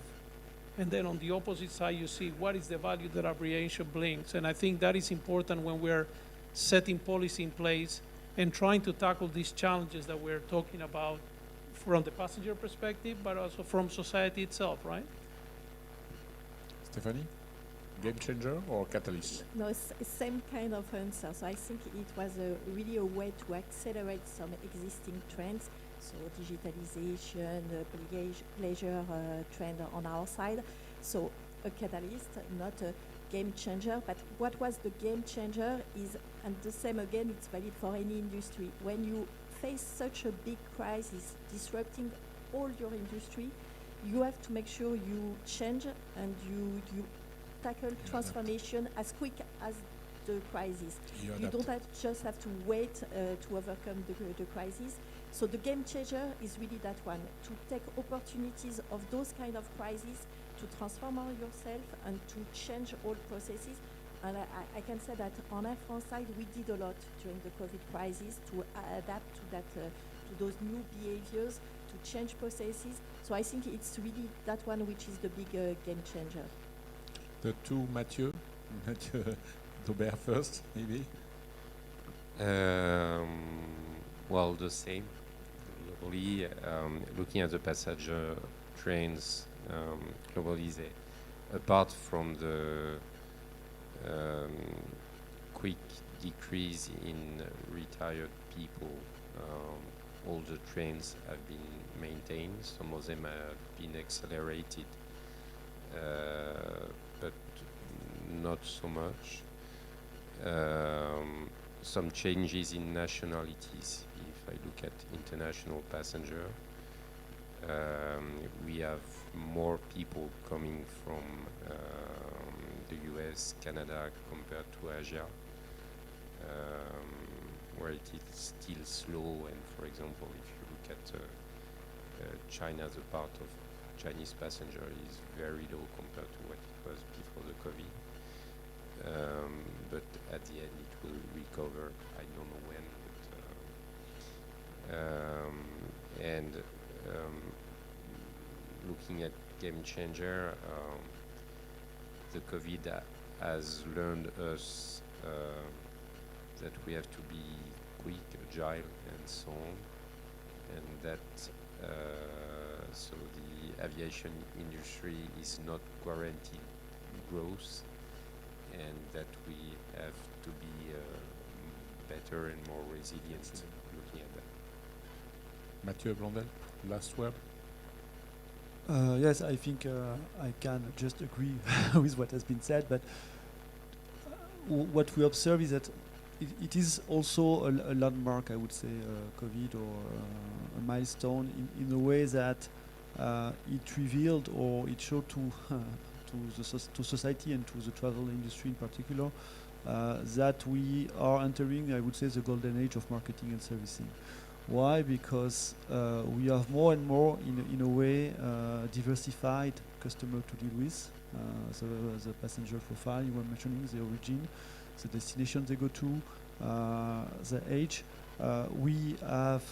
Speaker 5: And then on the opposite side, you see what is the value that aviation brings. And I think that is important when we're setting policy in place and trying to tackle these challenges that we're talking about from the passenger perspective, but also from society itself, right?
Speaker 8: Stephanie, game changer or catalyst?
Speaker 6: No, same kind of answer. So I think it was really a way to accelerate some existing trends. So digitalization, pleasure trend on our side. So a catalyst, not a game changer. But what was the game changer is, and the same again, it's valid for any industry. When you face such a big crisis disrupting all your industry, you have to make sure you change and you tackle transformation as quick as the crisis. You don't just have to wait to overcome the crisis. So the game changer is really that one, to take opportunities of those kind of crises, to transform yourself and to change all processes. And I can say that on Air France side, we did a lot during the COVID crisis to adapt to that, to those new behaviors, to change processes. So I think it's really that one which is the big game changer.
Speaker 8: The two Mathieu Daubert first, maybe.
Speaker 7: Well, the same. Globally, looking at the passenger trains, globally, apart from the quick decrease in retired people, all the trains have been maintained. Some of them have been accelerated, but not so much. Some changes in nationalities. If I look at international passenger, we have more people coming from the US, Canada compared to Asia, where it is still slow. And for example, if you look at China, the part of Chinese passenger is very low compared to what it was before the COVID. But at the end, it will recover. I don't know when. Looking at game changer, the COVID has learned us that we have to be quick, agile, and so on, and that so the aviation industry is not guaranteed growth, and that we have to be better and more resilient looking at that.
Speaker 8: Mathieu Blondel, last word.
Speaker 4: Yes, I think I can just agree with what has been said, but what we observe is that it is also a landmark, I would say, COVID, or a milestone in the way that it revealed or it showed to society and to the travel industry in particular that we are entering, I would say, the golden age of marketing and servicing. Why? Because we have more and more, in a way, diversified customer to deal with. The passenger profile you were mentioning, the origin, the destination they go to, the age. We have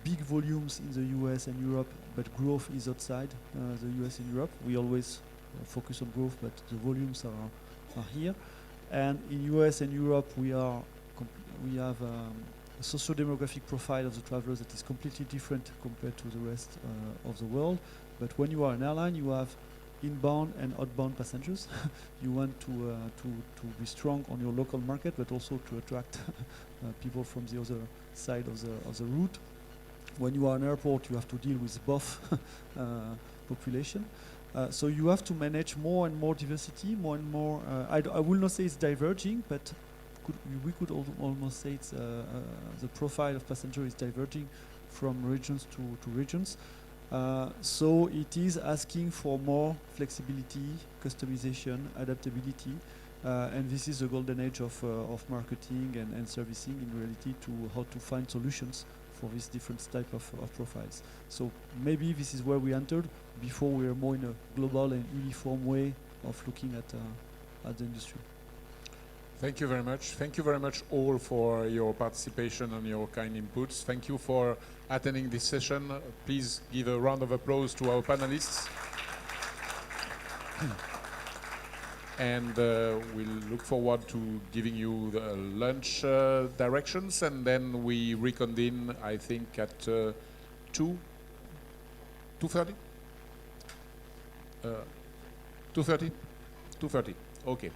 Speaker 4: big volumes in the US and Europe, but growth is outside the US and Europe. We always focus on growth, but the volumes are here. And in US and Europe, we have a socio-demographic profile of the travelers that is completely different compared to the rest of the world. But when you are an airline, you have inbound and outbound passengers. You want to be strong on your local market, but also to attract people from the other side of the route. When you are an airport, you have to deal with both population. So you have to manage more and more diversity, more and more. I will not say it's diverging, but we could almost say it's the profile of passenger is diverging from regions to regions. So it is asking for more flexibility, customization, adaptability, and this is the golden age of marketing and servicing in reality, to how to find solutions for these different type of profiles. So maybe this is where we entered. Before we were more in a global and uniform way of looking at the industry.
Speaker 8: Thank you very much. Thank you very much all for your participation and your kind inputs. Thank you for attending this session. Please give a round of applause to our panelists. and we'll look forward to giving you the lunch directions, and then we reconvene, I think, at 2:30? 2:30? 2:30, okay.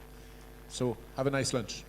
Speaker 8: So have a nice lunch.